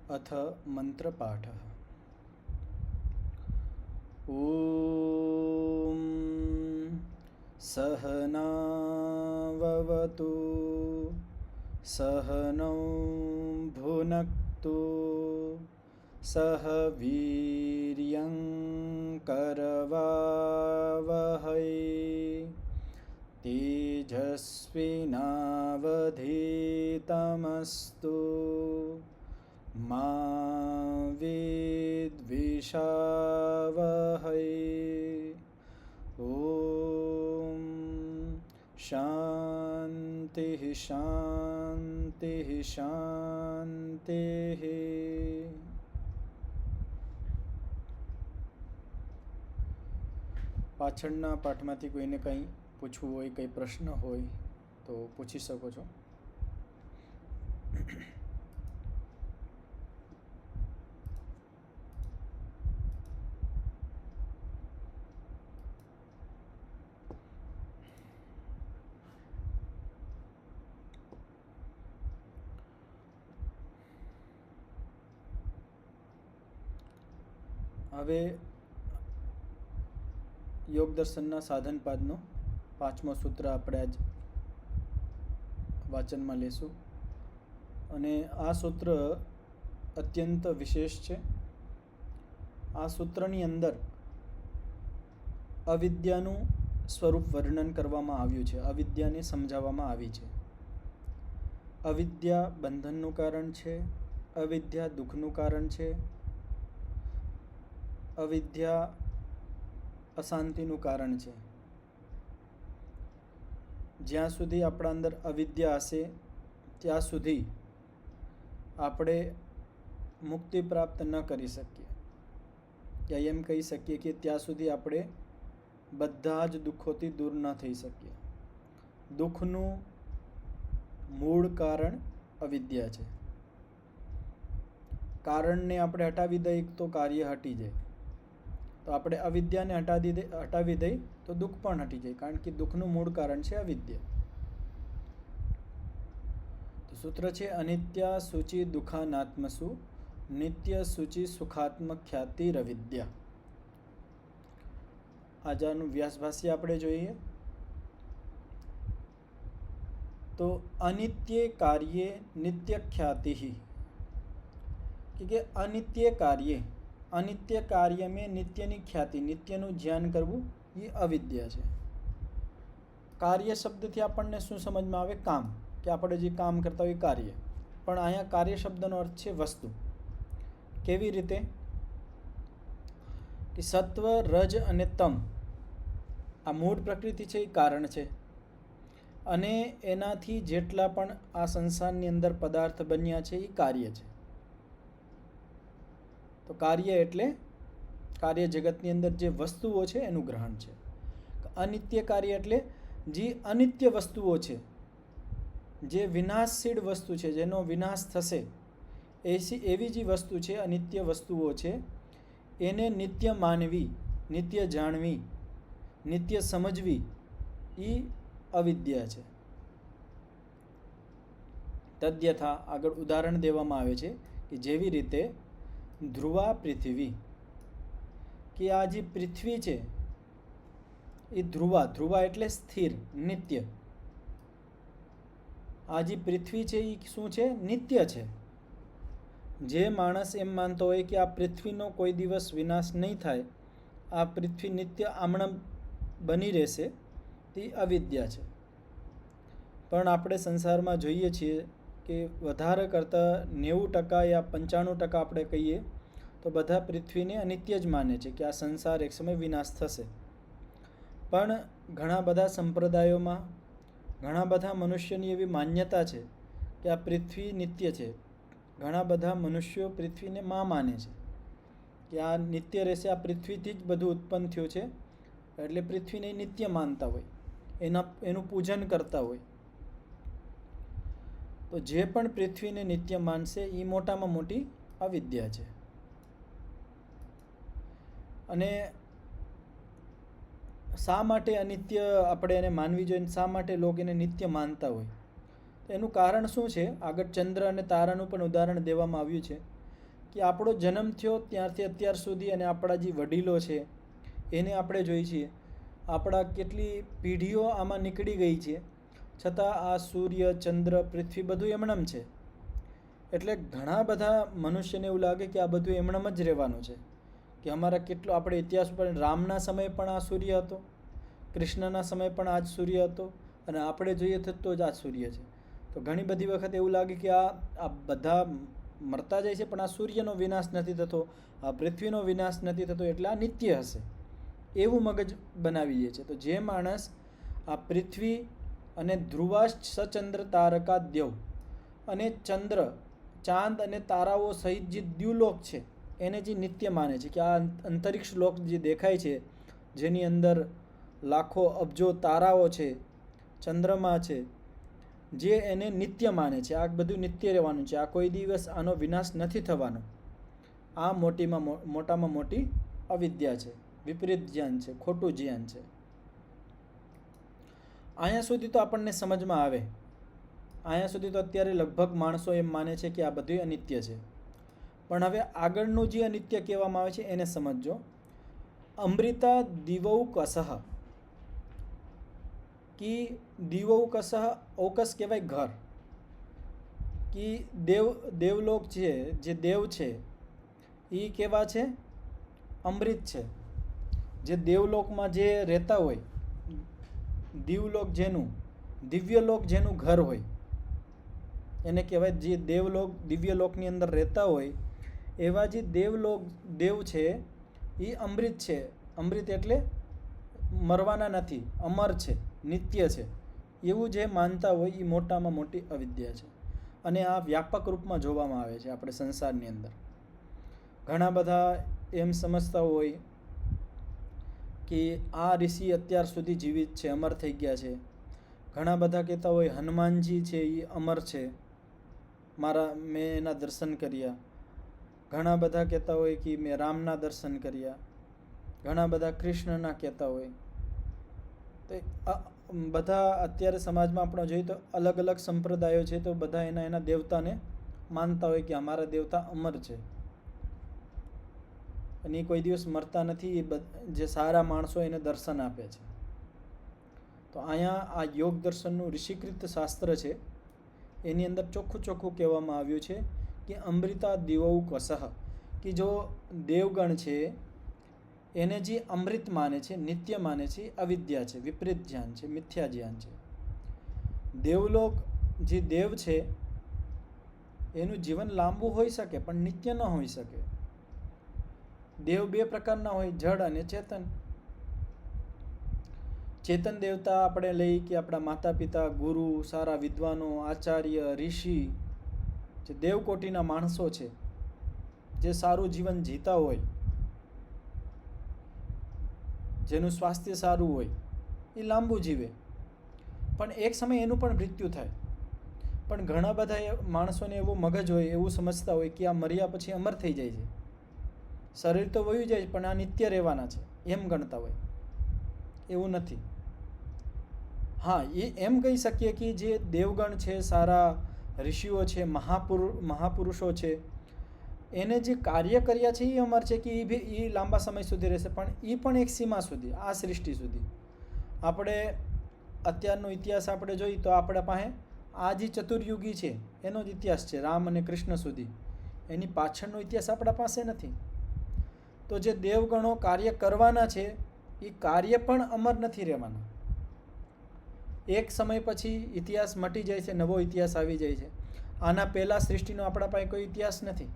अथ मंत्रपाठः। ॐ सहनाववतु सहनौ भुनक्तु सह वीर्यं करवावहै तेजस्विनावधीतमस्तु मा विद्विषावहै। ॐ शान्तिः शान्तिः शान्तिः। પાછળના પાઠમાંથી કોઈને કંઈ પૂછવું હોય, કંઈ પ્રશ્ન હોય તો પૂછી શકો છો. હવે યોગ દર્શનના સાધન પાદનો 5મો સૂત્ર આપણે આજ વાચનમાં લેશું. અને આ સૂત્ર અત્યંત વિશેષ છે. આ સૂત્રની અંદર અવિદ્યાનું સ્વરૂપ વર્ણન કરવામાં આવ્યું છે, અવિદ્યાને સમજાવવામાં આવી છે. અવિદ્યા બંધનનું કારણ છે, અવિદ્યા દુઃખનું કારણ છે, અવિદ્યા અશાંતિનું કારણ છે. જ્યાં સુધી આપણા અંદર અવિદ્યા હશે ત્યાં સુધી આપણે મુક્તિ પ્રાપ્ત ન કરી શકીએ, યા એમ કહી શકીએ કે ત્યાં સુધી આપણે બધા જ દુઃખોથી દૂર ન થઈ શકીએ. દુઃખનું મૂળ કારણ અવિદ્યા છે. કારણને આપણે હટાવી દઈએ તો કાર્ય હટી જાય. તો આપણે અવિદ્યાને હટાવી દઈએ તો દુઃખ પણ હટી જાય, કારણ કે દુઃખનું મૂળ કારણ છે અવિદ્યા. તો સૂત્ર છે અનિત્યા સૂચિ દુઃખાનાત્મસુ નિત્ય સૂચિ સુખાત્મક ખ્યાતિરવિદ્યા. આજાનું વ્યાસભાષ્ય આપણે જોઈએ તો અનિત્ય કાર્યે નિત્ય ખ્યાતિ, કે અનિત્ય કાર્ય में નિત્યની ખ્યાતિ, નિત્યનું જ્ઞાન કરવું એ અવિદ્યા છે. કાર્ય શબ્દથી આપણને શું સમજમાં આવે? કામ, કે આપણે જે કામ કરતા હોય કાર્ય. પણ અહીંયા કાર્ય શબ્દનો અર્થ છે વસ્તુ. કેવી રીતે? કે સત્વ, રજ અને તમ આ મૂળ પ્રકૃતિ છે એ કારણ છે, અને એનાથી જેટલા પણ આ સંસારની અંદર પદાર્થ બન્યા છે એ કાર્ય છે. તો કાર્ય એટલે કાર્ય જગતની અંદર જે વસ્તુઓ છે એનું ગ્રહણ છે. અનિત્ય કાર્ય એટલે જે અનિત્ય વસ્તુઓ છે, જે વિનાશશીલ વસ્તુ છે, જેનો વિનાશ થશે એવી જે વસ્તુ છે, અનિત્ય વસ્તુઓ છે, એને નિત્ય માનવી, નિત્ય જાણવી, નિત્ય સમજવી એ અવિદ્યા છે. તદ્યથા આગળ ઉદાહરણ દેવામાં આવે છે કે જેવી રીતે ધ્રુવા પૃથ્વી, કે આ જે પૃથ્વી છે એ ધ્રુવા એટલે સ્થિર, નિત્ય. આ જે પૃથ્વી છે એ શું છે? નિત્ય છે. જે માણસ એમ માનતો હોય કે આ પૃથ્વીનો કોઈ દિવસ વિનાશ નહીં થાય, આ પૃથ્વી નિત્ય આમણમ બની રહેશે, તે અવિદ્યા છે. પણ આપણે સંસારમાં જોઈએ છીએ કે વધારે કરતાં 90% યા 95% આપણે કહીએ તો બધા પૃથ્વીને અનિત્ય જ માને છે, કે આ સંસાર એક સમય વિનાશ થશે. પણ ઘણા બધા સંપ્રદાયોમાં, ઘણા બધા મનુષ્યની એવી માન્યતા છે કે આ પૃથ્વી નિત્ય છે. ઘણા બધા મનુષ્યો પૃથ્વીને માને છે કે આ નિત્ય રહેશે, આ પૃથ્વીથી જ બધું ઉત્પન્ન થયું છે, એટલે પૃથ્વીને નિત્ય માનતા હોય, એનું પૂજન કરતા હોય. તો જે પણ પૃથ્વીને નિત્ય માનશે એ મોટામાં મોટી અવિદ્યા છે. અને શા માટે અનિત્ય આપણે એને માનવી જોઈએ, શા માટે લોકો એને નિત્ય માનતા હોય? એનું કારણ શું છે? આગળ ચંદ્ર અને તારાનું પણ ઉદાહરણ દેવામાં આવ્યું છે કે આપણો જન્મ થયો ત્યારથી અત્યાર સુધી અને આપણા જે વડીલો છે એને આપણે જોઈએ છીએ, આપણા કેટલી પેઢીઓ આમાં નીકળી ગઈ છે, છતાં આ સૂર્ય, ચંદ્ર, પૃથ્વી બધું એમણમ છે. એટલે ઘણા બધા મનુષ્યને એવું લાગે કે આ બધું એમણમ જ રહેવાનું છે, કે અમારા કેટલો આપણે ઇતિહાસ ઉપર રામના સમયે પણ આ સૂર્ય હતો, કૃષ્ણના સમયે પણ આ જ સૂર્ય હતો, અને આપણે જોઈએ તો જ આ સૂર્ય છે. તો ઘણી બધી વખત એવું લાગે કે આ બધા મરતા જાય છે પણ આ સૂર્યનો વિનાશ નથી થતો, આ પૃથ્વીનો વિનાશ નથી થતો, એટલે આ નિત્ય હશે એવું મગજ બનાવી લે છે. તો જે માણસ આ પૃથ્વી અને ધ્રુવાશ્ચ સચંદ્ર તારકા દ્યવ અને ચંદ્ર, ચાંદ અને તારાઓ સહિત જે દ્યુલોક છે એને જે નિત્ય માને છે, કે આ અંતરિક્ષ લોક જે દેખાય છે જેની અંદર લાખો અબજો તારાઓ છે, ચંદ્રમા છે, જે એને નિત્ય માને છે, આ બધું નિત્ય રહેવાનું છે, આ કોઈ દિવસ આનો વિનાશ નથી થવાનો, આ મોટામાં મોટી અવિદ્યા છે, વિપરીત જ્ઞાન છે, ખોટું જ્ઞાન છે. અહીંયા સુધી તો આપણને સમજમાં આવે, અહીંયા સુધી તો અત્યારે લગભગ માણસો એમ માને છે કે આ બધું અનિત્ય છે. પણ હવે આગળનું જે અનિત્ય કહેવામાં આવે છે એને સમજો. અમૃતા દિવૌકસઃ, કે દિવૌકસઃ, ઔકસ કહેવાય ઘર, કે દેવલોક છે, જે દેવ છે એ કેવા છે? અમૃત છે. જે દેવલોકમાં જે રહેતા હોય, દિવલોક જેનું, દિવ્યલોક જેનું ઘર હોય એને કહેવાય. જે દેવલોક દિવ્યલોકની અંદર રહેતા હોય એવા જે દેવ છે એ અમૃત છે. અમૃત એટલે મરવાના નથી, અમર છે, નિત્ય છે, એવું જે માનતા હોય એ મોટામાં મોટી અવિદ્યા છે. અને આ વ્યાપક રૂપમાં જોવામાં આવે છે આપણે સંસારની અંદર. ઘણા બધા એમ સમજતા હોય કે આ ઋષિ અત્યાર સુધી જીવિત છે, અમર થઈ ગયા છે. ઘણા બધા કહેતા હોય હનુમાનજી છે એ અમર છે, મેં એના દર્શન કર્યા. ઘણા બધા કહેતા હોય કે મેં રામના દર્શન કર્યા. ઘણા બધા કૃષ્ણના કહેતા હોય. તો બધા અત્યારે સમાજમાં આપણે જોઈએ તો અલગ અલગ સંપ્રદાયો છે, તો બધા એના દેવતાને માનતા હોય કે અમારા દેવતા અમર છે અને એ કોઈ દિવસ મરતા નથી. એ જે સારા માણસો એને દર્શન આપે છે. તો અહીંયા આ યોગ દર્શનનું ઋષિકૃત શાસ્ત્ર છે એની અંદર ચોખ્ખું કહેવામાં આવ્યું છે કે અમૃતા દિવૌકસઃ, કે જો દેવગણ છે એને જે અમૃત માને છે, નિત્ય માને છે, અવિદ્યા છે, વિપરીત જ્ઞાન છે, મિથ્યા જ્ઞાન છે. દેવલોક જે દેવ છે એનું જીવન લાંબુ હોઈ શકે પણ નિત્ય ન હોઈ શકે. દેવ બે પ્રકારના હોય, જડ અને ચેતન. ચેતન દેવતા આપણે લઈ કે આપણા માતા પિતા, ગુરુ, સારા વિદ્વાનો, આચાર્ય, ઋષિ, જે દેવકોટીના માણસો છે, જે સારું જીવન જીતા હોય, જેનું સ્વાસ્થ્ય સારું હોય, એ લાંબુ જીવે. પણ એક સમય એનું પણ મૃત્યુ થાય. પણ ઘણા બધા માણસોને એવો મગજ હોય, એવું સમજતા હોય કે આ મર્યા પછી અમર થઈ જાય છે, શરીર તો વયું જાય પણ આ નિત્ય રહેવાના છે, એમ ગણતા હોય. એવું નથી. હા, એ એમ કહી શકીએ કે જે દેવગણ છે, સારા ઋષિઓ છે, મહાપુરુષો છે, એને જે કાર્ય કર્યા છે એ અમર છે, કે એ લાંબા સમય સુધી રહેશે. પણ એ પણ એક સીમા સુધી, આ સૃષ્ટિ સુધી. આપણે અત્યારનો ઇતિહાસ આપણે જોઈએ તો આપણા પાસે આ જે ચતુર્યુગી છે એનો જ ઇતિહાસ છે, રામ અને કૃષ્ણ સુધી. એની પાછળનો ઇતિહાસ આપણા પાસે નથી. તો જે દેવગણો કાર્ય કરવાના છે એ કાર્ય પણ અમર નથી રહેવાના. એક સમય પછી ઇતિહાસ મટી જાય છે, નવો ઇતિહાસ આવી જાય છે. આના પહેલાં સૃષ્ટિનો આપણા પાસે કોઈ ઇતિહાસ નથી.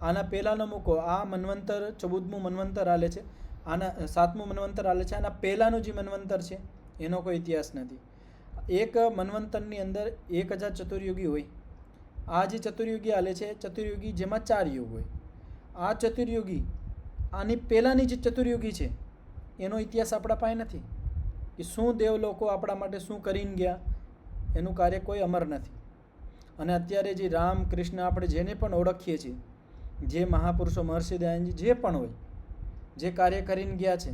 આના પહેલાંનો મૂકો, આ મન્વંતર 14મું મન્વંતર હાલે છે, આના 7મું મન્વંતર હાલે છે, આના પહેલાંનું જે મન્વંતર છે એનો કોઈ ઇતિહાસ નથી. એક મન્વંતરની અંદર 1000 ચતુર્યુગી હોય. આ જે ચતુર્યુગી હાલે છે, ચતુર્યુગી જેમાં 4 યુગ હોય. આ ચતુર્યુગી, આની પહેલાંની જે ચતુર્યુગી છે એનો ઇતિહાસ આપણા પાસે નથી, કે શું દેવ લોકો આપણા માટે શું કરીને ગયા, એનું કાર્ય કોઈ અમર નથી. અને અત્યારે જે રામ, કૃષ્ણ, આપણે જેને પણ ઓળખીએ છીએ, જે મહાપુરુષો, મહર્ષિ દયાનંદજી, જે પણ હોય, જે કાર્ય કરીને ગયા છે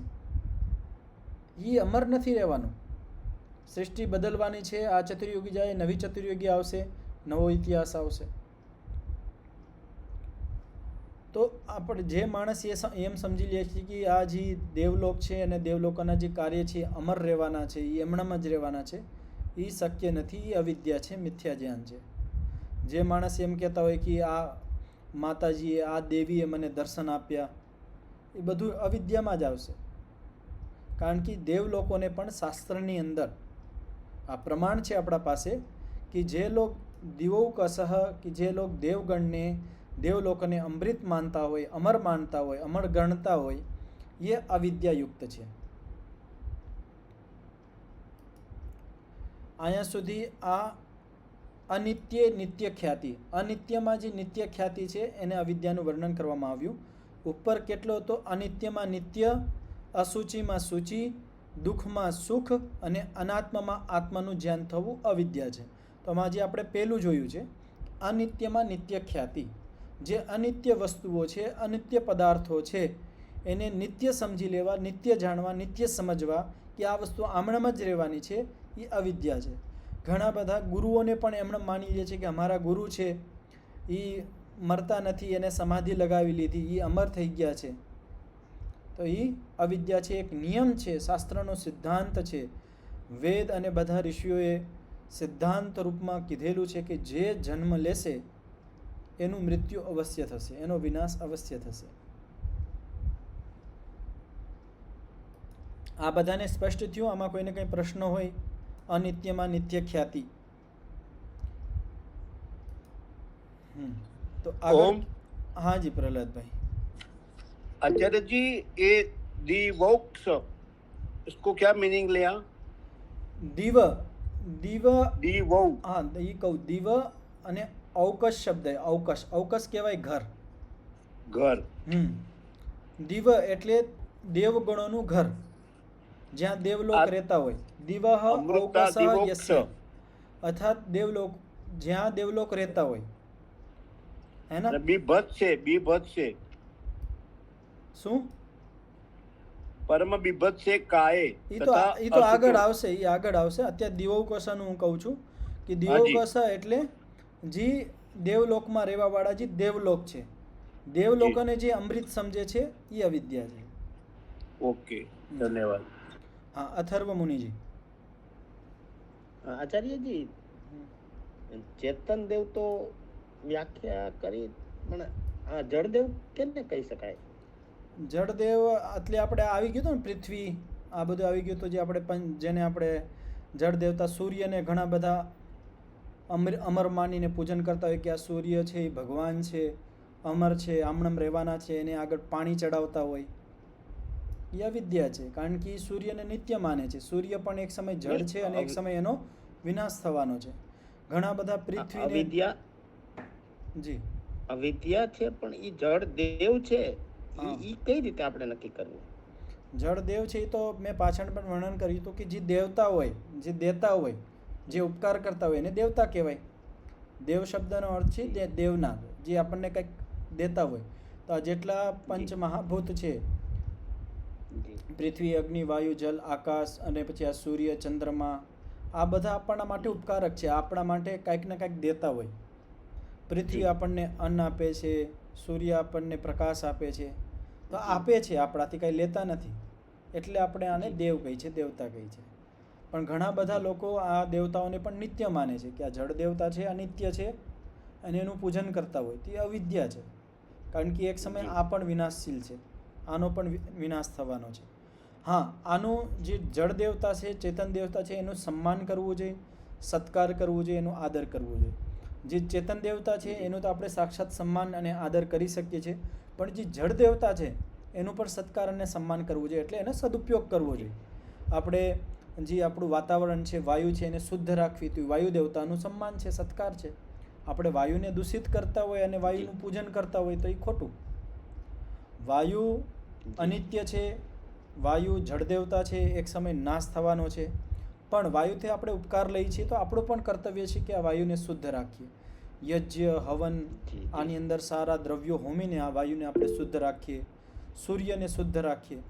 એ અમર નથી રહેવાનું. સૃષ્ટિ બદલવાની છે. આ ચતુર્યુગી જાય, નવી ચતુર્યુગી આવશે, નવો ઇતિહાસ આવશે. તો આપણે જે માણસ એમ સમજી લે છે કે આ જે દેવલોક છે અને દેવલોકોના જે કાર્ય છે અમર રહેવાના છે, એ એમણામ જ રહેવાના છે, એ શક્ય નથી. એ અવિદ્યા છે, મિથ્યા જ્ઞાન છે. જે માણસ એમ કહેતા હોય કે આ માતાજીએ, આ દેવીએ મને દર્શન આપ્યા, એ બધું અવિદ્યામાં જ આવશે. કારણ કે દેવલોકોને પણ શાસ્ત્રની અંદર આ પ્રમાણ છે આપણા પાસે કે જે લોક દિવૌકસહ, કે જે લોક દેવગણને, દેવલોકને અમૃત માનતા હોય, અમર માનતા હોય, અમર ગણતા હોય, એ અવિદ્યાયુક્ત છે. અહીંયા સુધી આ અનિત્ય નિત્ય ખ્યાતિ, અનિત્યમાં જે નિત્ય ખ્યાતિ છે એને અવિદ્યાનું વર્ણન કરવામાં આવ્યું. ઉપર કેટલો હતો? અનિત્યમાં નિત્ય, અસુચિમાં સૂચિ, દુઃખમાં સુખ અને અનાત્મામાં આત્માનું જ્ઞાન થવું અવિદ્યા છે. તો આમાં જે આપણે પહેલું જોયું છે, અનિત્યમાં નિત્ય ખ્યાતિ. જે અનિત્ય વસ્તુઓ છે, અનિત્ય પદાર્થો છે, એને નિત્ય સમજી લેવા, નિત્ય જાણવા, નિત્ય સમજવા કે આ વસ્તુ આમણામ જ રહેવાની છે, એ અવિદ્યા છે. ઘણા બધા ગુરુઓને પણ એમણે માની લે છે કે અમારા ગુરુ છે એ મરતા નથી, એને સમાધિ લગાવી લીધી, એ અમર થઈ ગયા છે. તો એ અવિદ્યા છે. એક નિયમ છે, શાસ્ત્રનો સિદ્ધાંત છે. વેદ અને બધા ઋષિઓએ સિદ્ધાંત રૂપમાં કીધેલું છે કે જે જન્મ લેશે એનું મૃત્યુ અવશ્ય થશે, એનો વિનાશ અવશ્ય થશે. આ બધાને સ્પષ્ટ થયું? આમાં કોઈને કંઈ પ્રશ્ન હોય? અનિત્યમાં નિત્ય ખ્યાતિ. તો આગળ. હા જી પ્રહલાદભાઈ. आचार्य जी, ये दिवौक्ष, इसको क्या मीनिंग लिया? दिव दिव दिवौ, હા એ કહું. દિવ અને અવકાશ શબ્દ, અવકાશ, અવકાશ કહેવાય ઘર. ઘર. દિવ એટલે દેવગણોનું ઘર, જ્યાં દેવલોક રહેતા હોય. દિવહ અવકાશ યસ્ય, અર્થાત દેવલોક, જ્યાં દેવલોક રહેતા હોય. હે ને? બીભત્સ છે, બીભત્સ છે. શું? પરમ બીભત્સ છે કાય. એ તો આગળ આવશે, એ આગળ આવશે. અત્યારે દિવૌકસનું હું કહું છું કે દિવૌકસ એટલે જે દેવલોકમાં રહેવા વાળા જે દેવલોક છે, દેવલોકોને જે અમૃત સમજે છે, એ અવિદ્યા છે. ઓકે, ધન્યવાદ. હા, અથર્વ મુનિજી. આચાર્યજી, ચેતન દેવ તો વ્યાખ્યા કરી, પણ આ જળદેવ કેને કહી શકાય? જળદેવ એટલે આપણે આવી ગયું હતું ને, પૃથ્વી, આ બધું આવી ગયું હતું. જે આપણે જેને આપણે જળ દેવતા સૂર્યને ઘણા બધા અમર માનીને પૂજન કરતા હોય કે આ સૂર્ય છે એ ભગવાન છે, અમર છે, આમણમ રહેવાના છે, એને આગળ પાણી ચડાવતા હોય, એ અવિદ્યા છે. કારણ કે સૂર્યને નિત્ય માને છે. સૂર્ય પણ એક સમય જળ છે અને એક સમય એનો વિનાશ થવાનો છે. ઘણા બધા પૃથ્વીને જી અવિદ્યા છે, પણ એ જળ દેવ છે, એ કઈ રીતે આપણે નક્કી કરવું? જળદેવ છે એ તો મેં પાછળ પણ વર્ણન કર્યું હતું કે જે દેવતા હોય, જે દેતા હોય, જે ઉપકાર કરતા હોય એને દેવતા કહેવાય. દેવ શબ્દનો અર્થ છે દેવના, જે આપણને કંઈક દેતા હોય. તો આ જેટલા પંચ મહાભૂત છે, પૃથ્વી, અગ્નિ, વાયુ, જલ, આકાશ અને પછી આ સૂર્ય, ચંદ્રમા, આ બધા આપણા માટે ઉપકારક છે, આપણા માટે કંઈક ને કંઈક દેતા હોય. પૃથ્વી આપણને અન્ન આપે છે, સૂર્ય આપણને પ્રકાશ આપે છે, તો આપે છે, આપણાથી કંઈ લેતા નથી. એટલે આપણે આને દેવ કહી છે, દેવતા કહી છે. પણ ઘણા બધા લોકો આ દેવતાઓને પણ નિત્ય માને છે કે આ જળ દેવતા છે, અનિત્ય છે અને એનું પૂજન કરતા હોય. તે અવિદ્યા છે. કારણ કે એક સમય આ પણ વિનાશશીલ છે, આનો પણ વિનાશ થવાનો છે. હા, આનું જે જળ દેવતા છે, ચેતન દેવતા છે, એનું સન્માન કરવું જોઈએ, સત્કાર કરવું જોઈએ, એનો આદર કરવો જોઈએ. જે ચેતન દેવતા છે એનું તો આપણે સાક્ષાત સન્માન અને આદર કરી શકીએ છીએ, પણ જે જળ દેવતા છે એનું પણ સત્કાર અને સન્માન કરવું જોઈએ. એટલે એનો સદુપયોગ કરવો જોઈએ. આપણે જે આપણું વાતાવરણ છે, વાયુ છે, એને શુદ્ધ રાખવી, તો વાયુ દેવતાનું સન્માન છે, સત્કાર છે. આપણે વાયુને દૂષિત કરતા હોય અને વાયુનું પૂજન કરતા હોય તો એ ખોટું. વાયુ અનિત્ય છે, વાયુ જળ દેવતા છે, એક સમય નાશ થવાનો છે. પણ વાયુથી આપણે ઉપકાર લઈએ છીએ તો આપણું પણ કર્તવ્ય છે કે આ વાયુને શુદ્ધ રાખીએ. યજ્ઞ, હવન, આની અંદર સારા દ્રવ્યો હોમીને આ વાયુને આપણે શુદ્ધ રાખીએ, સૂર્યને શુદ્ધ રાખીએ.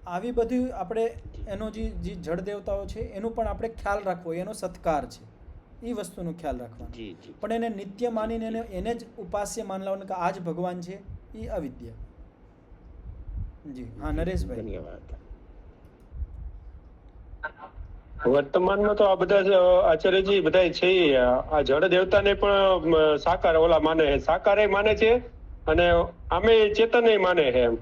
આવી બધી આપણે એનો જે જળ દેવતાઓ છે એનું પણ આપણે ખ્યાલ રાખવો, એનો સત્કાર છે, એ વસ્તુનો ખ્યાલ રાખવાનો. પણ એને નિત્ય માનીને એને જ ઉપાસ્ય માનલાઓને કે આ જ ભગવાન છે, એ અવિદ્યા. જી હા નરેશભાઈ. ધન્યવાદ. વર્તમાનમાં તો આ બધા આચાર્યજી બધા છે આ જળ દેવતાને પણ સાકાર ઓલા માને છે, સાકારે માને છે અને આમે ચેતન માને છે એમ.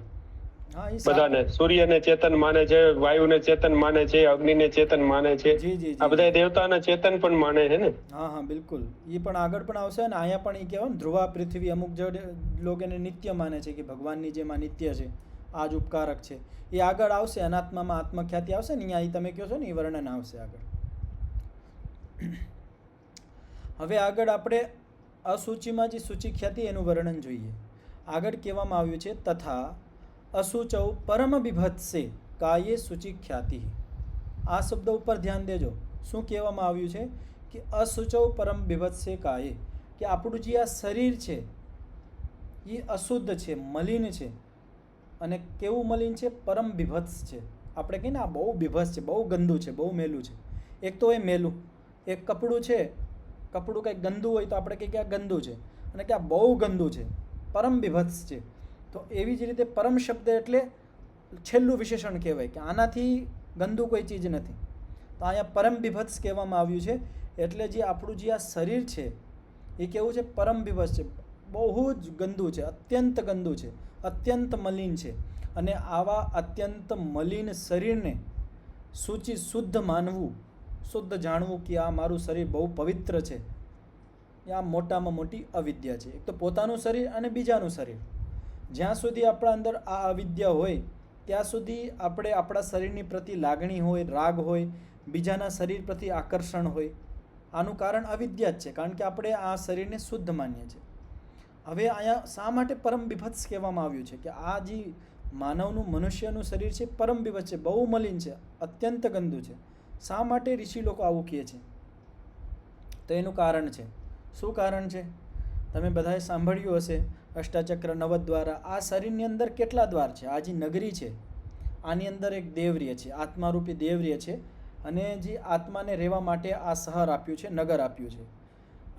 હા એ બધાને સૂર્યને ચેતન માને છે, વાયુને ચેતન માને છે, અગ્નિને ચેતન માને છે. જી જી આ બધા દેવતાને ચેતન પણ માને છે ને. હા હા બિલકુલ. એ પણ આગળ પણ આવશે ને અહીંયા પણ એ કહેવાય ને ધ્રુવા પૃથ્વી અમુક જડ લોકો એને નિત્ય માને છે કે ભગવાનની જેમ આ નિત્ય છે, આ જ ઉપકારક છે. એ આગળ આવશે અનાત્મામાં આત્મખ્યાતિ આવશે ને અહીંયા તમે કહો છો ને એ વર્ણન આવશે આગળ. હવે આગળ આપણે અસૂચિમાં જે સૂચિ ખ્યાતિ એનું વર્ણન જોઈએ. આગળ કહેવામાં આવ્યું છે તથા અસુચૌ પરમ વિભત્સે કાયે સૂચિ ખ્યાતિ. આ શબ્દ ઉપર ધ્યાન દેજો. શું કહેવામાં આવ્યું છે કે અસુચૌ પરમ વિભત્સે કાયે, કે આપણું જે આ શરીર છે એ અશુદ્ધ છે, મલિન છે. અને કેવું મલિન છે? પરમ વિભત્સ છે. આપણે કહીએ ને આ બહુ વિભત્સ છે, બહુ ગંદુ છે, બહુ મેલું છે. એક તો એ મેલું, એક કપડું છે, કપડું કંઈક ગંદુ હોય તો આપણે કહીએ કે આ ગંદુ છે, અને કે આ બહુ ગંદુ છે, પરમ વિભત્સ છે. તો એવી જ રીતે પરમ શબ્દ એટલે છેલ્લું વિશેષણ કહેવાય કે આનાથી ગંદુ કોઈ ચીજ નથી. તો અહીંયા પરમ વિભત્સ કહેવામાં આવ્યું છે. એટલે જે આપણું જે આ શરીર છે એ કેવું છે? પરમ વિભત્સ છે, બહુ જ ગંદુ છે, અત્યંત ગંદુ છે, અત્યંત મલિન છે. અને આવા અત્યંત મલિન શરીરને સૂચિ શુદ્ધ માનવું, શુદ્ધ જાણવું કે આ મારું શરીર બહુ પવિત્ર છે, એ આ મોટામાં મોટી અવિદ્યા છે. એક તો પોતાનું શરીર અને બીજાનું શરીર. જ્યાં સુધી આપણા અંદર આ અવિદ્યા હોય ત્યાં સુધી આપણે આપણા શરીરની પ્રતિ લાગણી હોય, રાગ હોય, બીજાના શરીર પ્રતિ આકર્ષણ હોય. આનું કારણ અવિદ્યા જ છે, કારણ કે આપણે આ શરીરને શુદ્ધ માનીએ છીએ. હવે અહીંયા શા માટે પરમ વિભત્સ કહેવામાં આવ્યું છે? કે આ જે માનવનું, મનુષ્યનું શરીર છે પરમ વિભત્સ છે, બહુ મલિન છે, અત્યંત ગંદુ છે. શા માટે ઋષિ લોકો આવું કહે છે? તો એનું કારણ છે. શું કારણ છે? તમે બધાએ સાંભળ્યું હશે અષ્ટાચક્ર નવદ્વારા. આ શરીરની અંદર કેટલા દ્વાર છે? આ જે નગરી છે આની અંદર એક દેવર્ય છે, આત્મારૂપી દેવર્ય છે. અને જે આત્માને રહેવા માટે આ શહેર આપ્યું છે, નગર આપ્યું છે.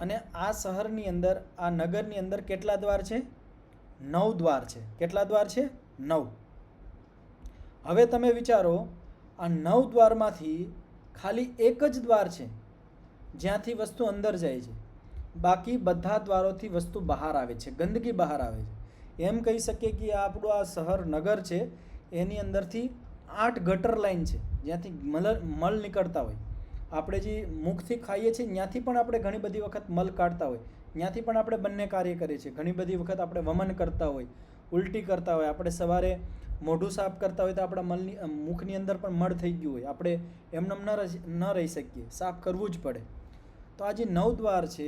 અને આ શહેરની અંદર, આ નગરની અંદર કેટલા દ્વાર છે? 9 દ્વાર છે. કેટલા દ્વાર છે? 9. હવે તમે વિચારો, આ 9 દ્વારમાંથી ખાલી એક જ દ્વાર છે જ્યાંથી વસ્તુ અંદર જાય છે. બાકી બધા દ્વારોથી વસ્તુ બહાર આવે છે, ગંદકી બહાર આવે છે. એમ કહી શકીએ કે આપણું આ શહેર, નગર છે, એની અંદરથી 8 ગટર લાઈન છે જ્યાંથી મળ નીકળતા હોય. આપણે જે મુખથી ખાઈએ છીએ ત્યાંથી પણ આપણે ઘણી બધી વખત મલ કાઢતા હોય, ત્યાંથી પણ આપણે બંને કાર્ય કરીએ છીએ. ઘણી બધી વખત આપણે વમન કરતા હોય, ઉલટી કરતા હોય, આપણે સવારે મોઢું સાફ કરતા હોય તો આપણા મુખની અંદર પણ મળ થઈ ગયું હોય, આપણે એમનેમ ન રહી શકીએ, સાફ કરવું જ પડે. તો આ જે 9 દ્વાર છે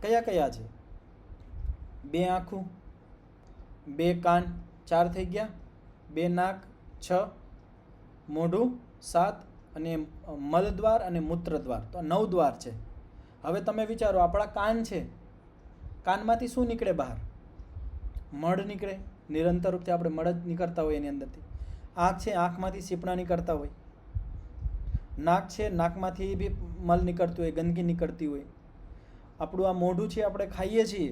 કયા કયા છે? 2 આંખું, 2 કાન, 4 થઈ ગયા, 2 નાક 6, મોઢું 7, અને મલદ્વાર અને મૂત્રદ્વાર. તો 9 દ્વાર છે. હવે તમે વિચારો, આપણા કાન છે, કાનમાંથી શું નીકળે બહાર? મળ નીકળે, નિરંતર રૂપથી આપણે મળ જ નીકળતા હોય એની અંદરથી. આંખ છે, આંખમાંથી સીપડા નીકળતા હોય. નાક છે, નાકમાંથી બી મલ નીકળતું હોય, ગંદકી નીકળતી હોય. આપણું આ મોઢું છે, આપણે ખાઈએ છીએ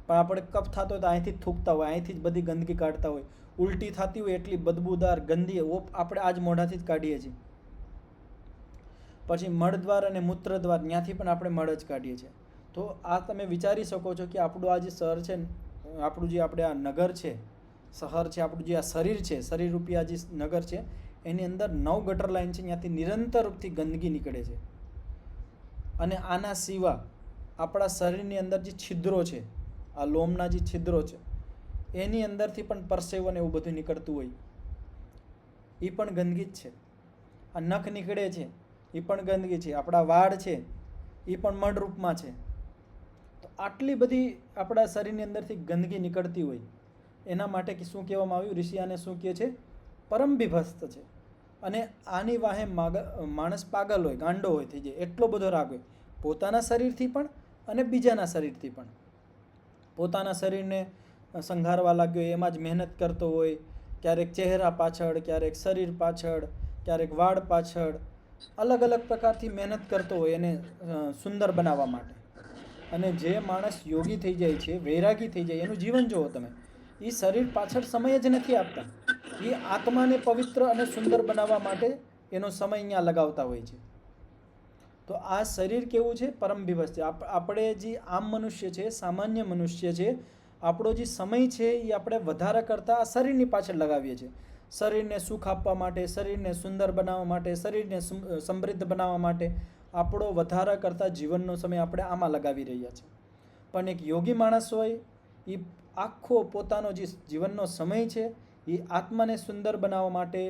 પણ આપણે કફ થતો હોય તો અહીંથી જ થૂકતા હોય, અહીંથી જ બધી ગંદકી કાઢતા હોય. ઉલટી થતી હોય એટલી બદબૂદાર ગંદી આપણે આ જ મોઢાથી જ કાઢીએ છીએ. પછી મળદ્વાર અને મૂત્રદ્વાર, ત્યાંથી પણ આપણે મળ જ કાઢીએ છીએ. તો આ તમે વિચારી શકો છો કે આપણું આ જે શહેર છે, આપણું જે આપણે આ નગર છે, શહેર છે, આપણું જે આ શરીર છે, શરીરરૂપી આ જે નગર છે, એની અંદર 9 ગટર લાઈન છે, ત્યાંથી નિરંતર રૂપથી ગંદકી નીકળે છે. અને આના સિવાય આપણા શરીરની અંદર જે છિદ્રો છે, આ લોમના જે છિદ્રો છે, એની અંદરથી પણ પરસેવો ને એવું બધું નીકળતું હોય, એ પણ ગંદકી જ છે. આ નખ નીકળે છે, એ પણ ગંદકી છે. આપણા વાળ છે, એ પણ મળરૂપમાં છે. તો આટલી બધી આપણા શરીરની અંદરથી ગંદકી નીકળતી હોય, એના માટે શું કહેવામાં આવ્યું? ઋષિ આને શું કહે છે? પરમ વિભસ્ત છે. અને આની વાહે માણસ પાગલ હોય, ગાંડો હોય, થઈ જાય, એટલો બધો રાગ હોય, પોતાના શરીરથી પણ અને બીજાના શરીરથી પણ. પોતાના શરીરને સંઘારવા લાગ્યો, એમાં જ મહેનત કરતો હોય, ક્યારેક ચહેરા પાછળ, ક્યારેક શરીર પાછળ, ક્યારેક વાળ પાછળ, અલગ અલગ પ્રકારથી મહેનત કરતો હોય એને સુંદર બનાવવા માટે. અને જે માણસ યોગી થઈ જાય છે, વૈરાગી થઈ જાય, એનું જીવન જુઓ તમે. એ શરીર પાછળ સમય જ નથી આપતા. એ આત્માને પવિત્ર અને સુંદર બનાવવા માટે એનો સમય અહીંયા લગાવતા હોય છે. તો આ શરીર કેવું છે? પરમ વિભત્સ છે. આપણે જે આમ મનુષ્ય છે, સામાન્ય મનુષ્ય છે, આપણો જે સમય છે એ આપણે વધારે કરતાં આ શરીરની પાછળ લગાવીએ છીએ. શરીરને સુખ આપવા માટે, શરીરને સુંદર બનાવવા માટે, શરીરને સમૃદ્ધ બનાવવા માટે આપણો વધારે કરતાં જીવનનો સમય આપણે આમાં લગાવી રહ્યા છીએ. પણ એક યોગી માણસ હોય એ આખો પોતાનો જે જીવનનો સમય છે એ આત્માને સુંદર બનાવવા માટે,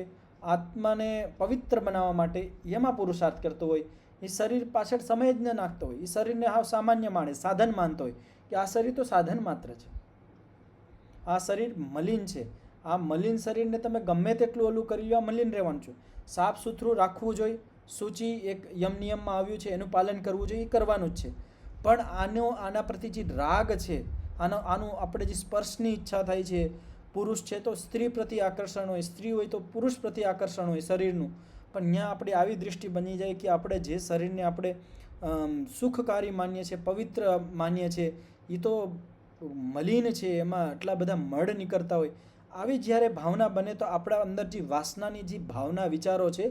આત્માને પવિત્ર બનાવવા માટે એમાં પુરુષાર્થ કરતો હોય. એ શરીર પાછળ સમય જ ન નાખતો હોય. એ શરીરને હાવ સામાન્ય માણે, સાધન માનતો હોય કે આ શરીર તો સાધન માત્ર છે, આ શરીર મલિન છે. આ મલિન શરીરને તમે ગમે તેટલું ઓલું કરી લો, આ મલિન રહેવાનું છે. સાફ સુથરું રાખવું જોઈએ, સૂચિ એક યમ નિયમમાં આવ્યું છે એનું પાલન કરવું જોઈએ, એ કરવાનું જ છે. પણ આના પ્રતિ જે રાગ છે, આનું આપણે જે સ્પર્શની ઈચ્છા થાય છે, પુરુષ છે તો સ્ત્રી પ્રતિ આકર્ષણ હોય, સ્ત્રી હોય તો પુરુષ પ્રતિ આકર્ષણ હોય શરીરનું. પણ ત્યાં આપણે આવી દૃષ્ટિ બની જાય કે આપણે જે શરીરને આપણે સુખકારી માનીએ છીએ, પવિત્ર માનીએ છીએ, એ તો મલિન છે, એમાં આટલા બધા મળ નીકળતા હોય. આવી જ્યારે ભાવના બને તો આપણા અંદર જે વાસનાની જે ભાવના વિચારો છે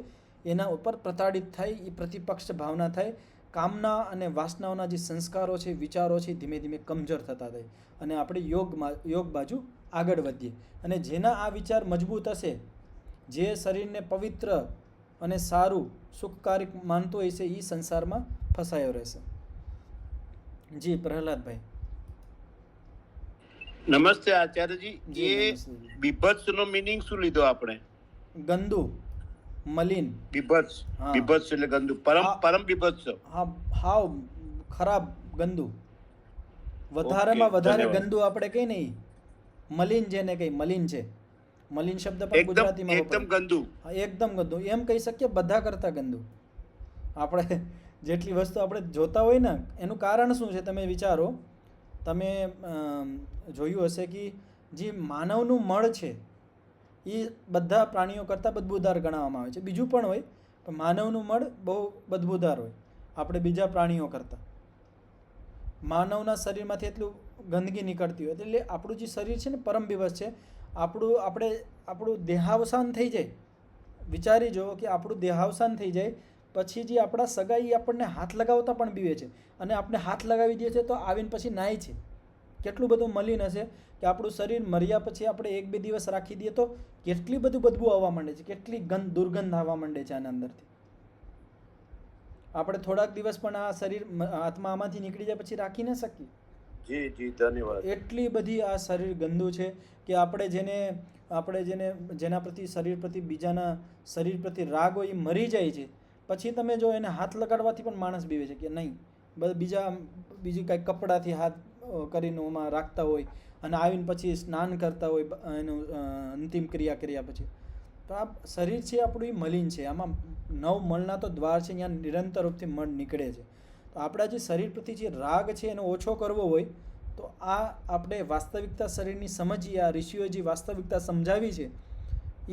એના ઉપર પ્રતાડિત થાય, એ પ્રતિપક્ષ ભાવના થાય. કામના અને વાસનાઓના જે સંસ્કારો છે, વિચારો છે, ધીમે ધીમે કમજોર થતા થાય અને આપણે યોગ બાજુ આગળ વધીએ. અને જેના આ વિચાર મજબૂત હશે, જે શરીરને પવિત્ર અને સારું સુખકારક માનતો હશે, એ સંસારમાં ફસાયો રહેશે. જી પ્રહલાદભાઈ. નમસ્તે આચાર્યજી. એ બીભત્સ નો મિનિંગ શું લીધો આપણે? ગંદુ, મલિન. બીભત્સ, બીભત્સ એટલે ગંદુ. પરમ બીભત્સ. હા, હાવ ખરાબ, ગંદુ. વધારેમાં વધારે ગંદુ આપણે કઈ નહીં, મલિન જેને કઈ મલિન છે. મલિન શબ્દ પણ ગુજરાતીમાં એકદમ ગંદુ. એકદમ ગંદુ એમ કહી શકીએ, બધા કરતા ગંદુ. આપણે જેટલી વસ્તુ આપણે જોતા હોય ને એનું કારણ શું છે તમે વિચારો. તમે જોયું હશે કે જે માનવનું મળ છે એ બધા પ્રાણીઓ કરતાં બદબૂદાર ગણવામાં આવે છે. બીજું પણ હોય પણ માનવનું મળ બહુ બદબૂદાર હોય આપણે બીજા પ્રાણીઓ કરતાં. માનવના શરીરમાંથી એટલું ગંદકી નીકળતી હોય એટલે આપણું જે શરીર છે ને પરમ વિભત્સ છે. આપણું દેહાવસાન થઈ જાય, વિચારી જુઓ કે આપણું દેહાવસાન થઈ જાય પછી જે આપણા સગાઈ આપણને હાથ લગાવતા પણ બીવે છે અને આપણે હાથ લગાવી દઈએ છીએ તો આવીને પછી નાય છે. કેટલું બધું મલિન હશે કે આપણું શરીર મર્યા પછી આપણે 1-2 દિવસ રાખી દઈએ તો કેટલી બધું બદબૂ આવવા માંડે છે, કેટલી દુર્ગંધ આવવા માંડે છે આના અંદરથી. આપણે થોડાક દિવસ પણ આ શરીર આત્મા આમાંથી નીકળી જાય પછી રાખી ન શકીએ. જી જી ધન્યવાદ. એટલી બધી આ શરીર ગંદુ છે કે આપણે જેના પ્રતિ શરીર પ્રતિ બીજાના શરીર પ્રતિ રાગ હોય એ મરી જાય છે. પછી તમે જો એને હાથ લગાડવાથી પણ માણસ બીવે છે કે નહીં, બીજી કાંઈ કપડાથી હાથ કરીને એમાં રાખતા હોય અને આવીને પછી સ્નાન કરતા હોય એનું અંતિમ ક્રિયા કર્યા પછી. તો આ શરીર છે આપણું એ મલિન છે. આમાં 9 મળના તો દ્વાર છે, ત્યાં નિરંતર રૂપથી મળ નીકળે છે. તો આપણા જે શરીર પ્રતિ જે રાગ છે એને ઓછો કરવો હોય તો આ આપણે વાસ્તવિકતા શરીરની સમજીએ. આ ઋષિઓએ જે વાસ્તવિકતા સમજાવી છે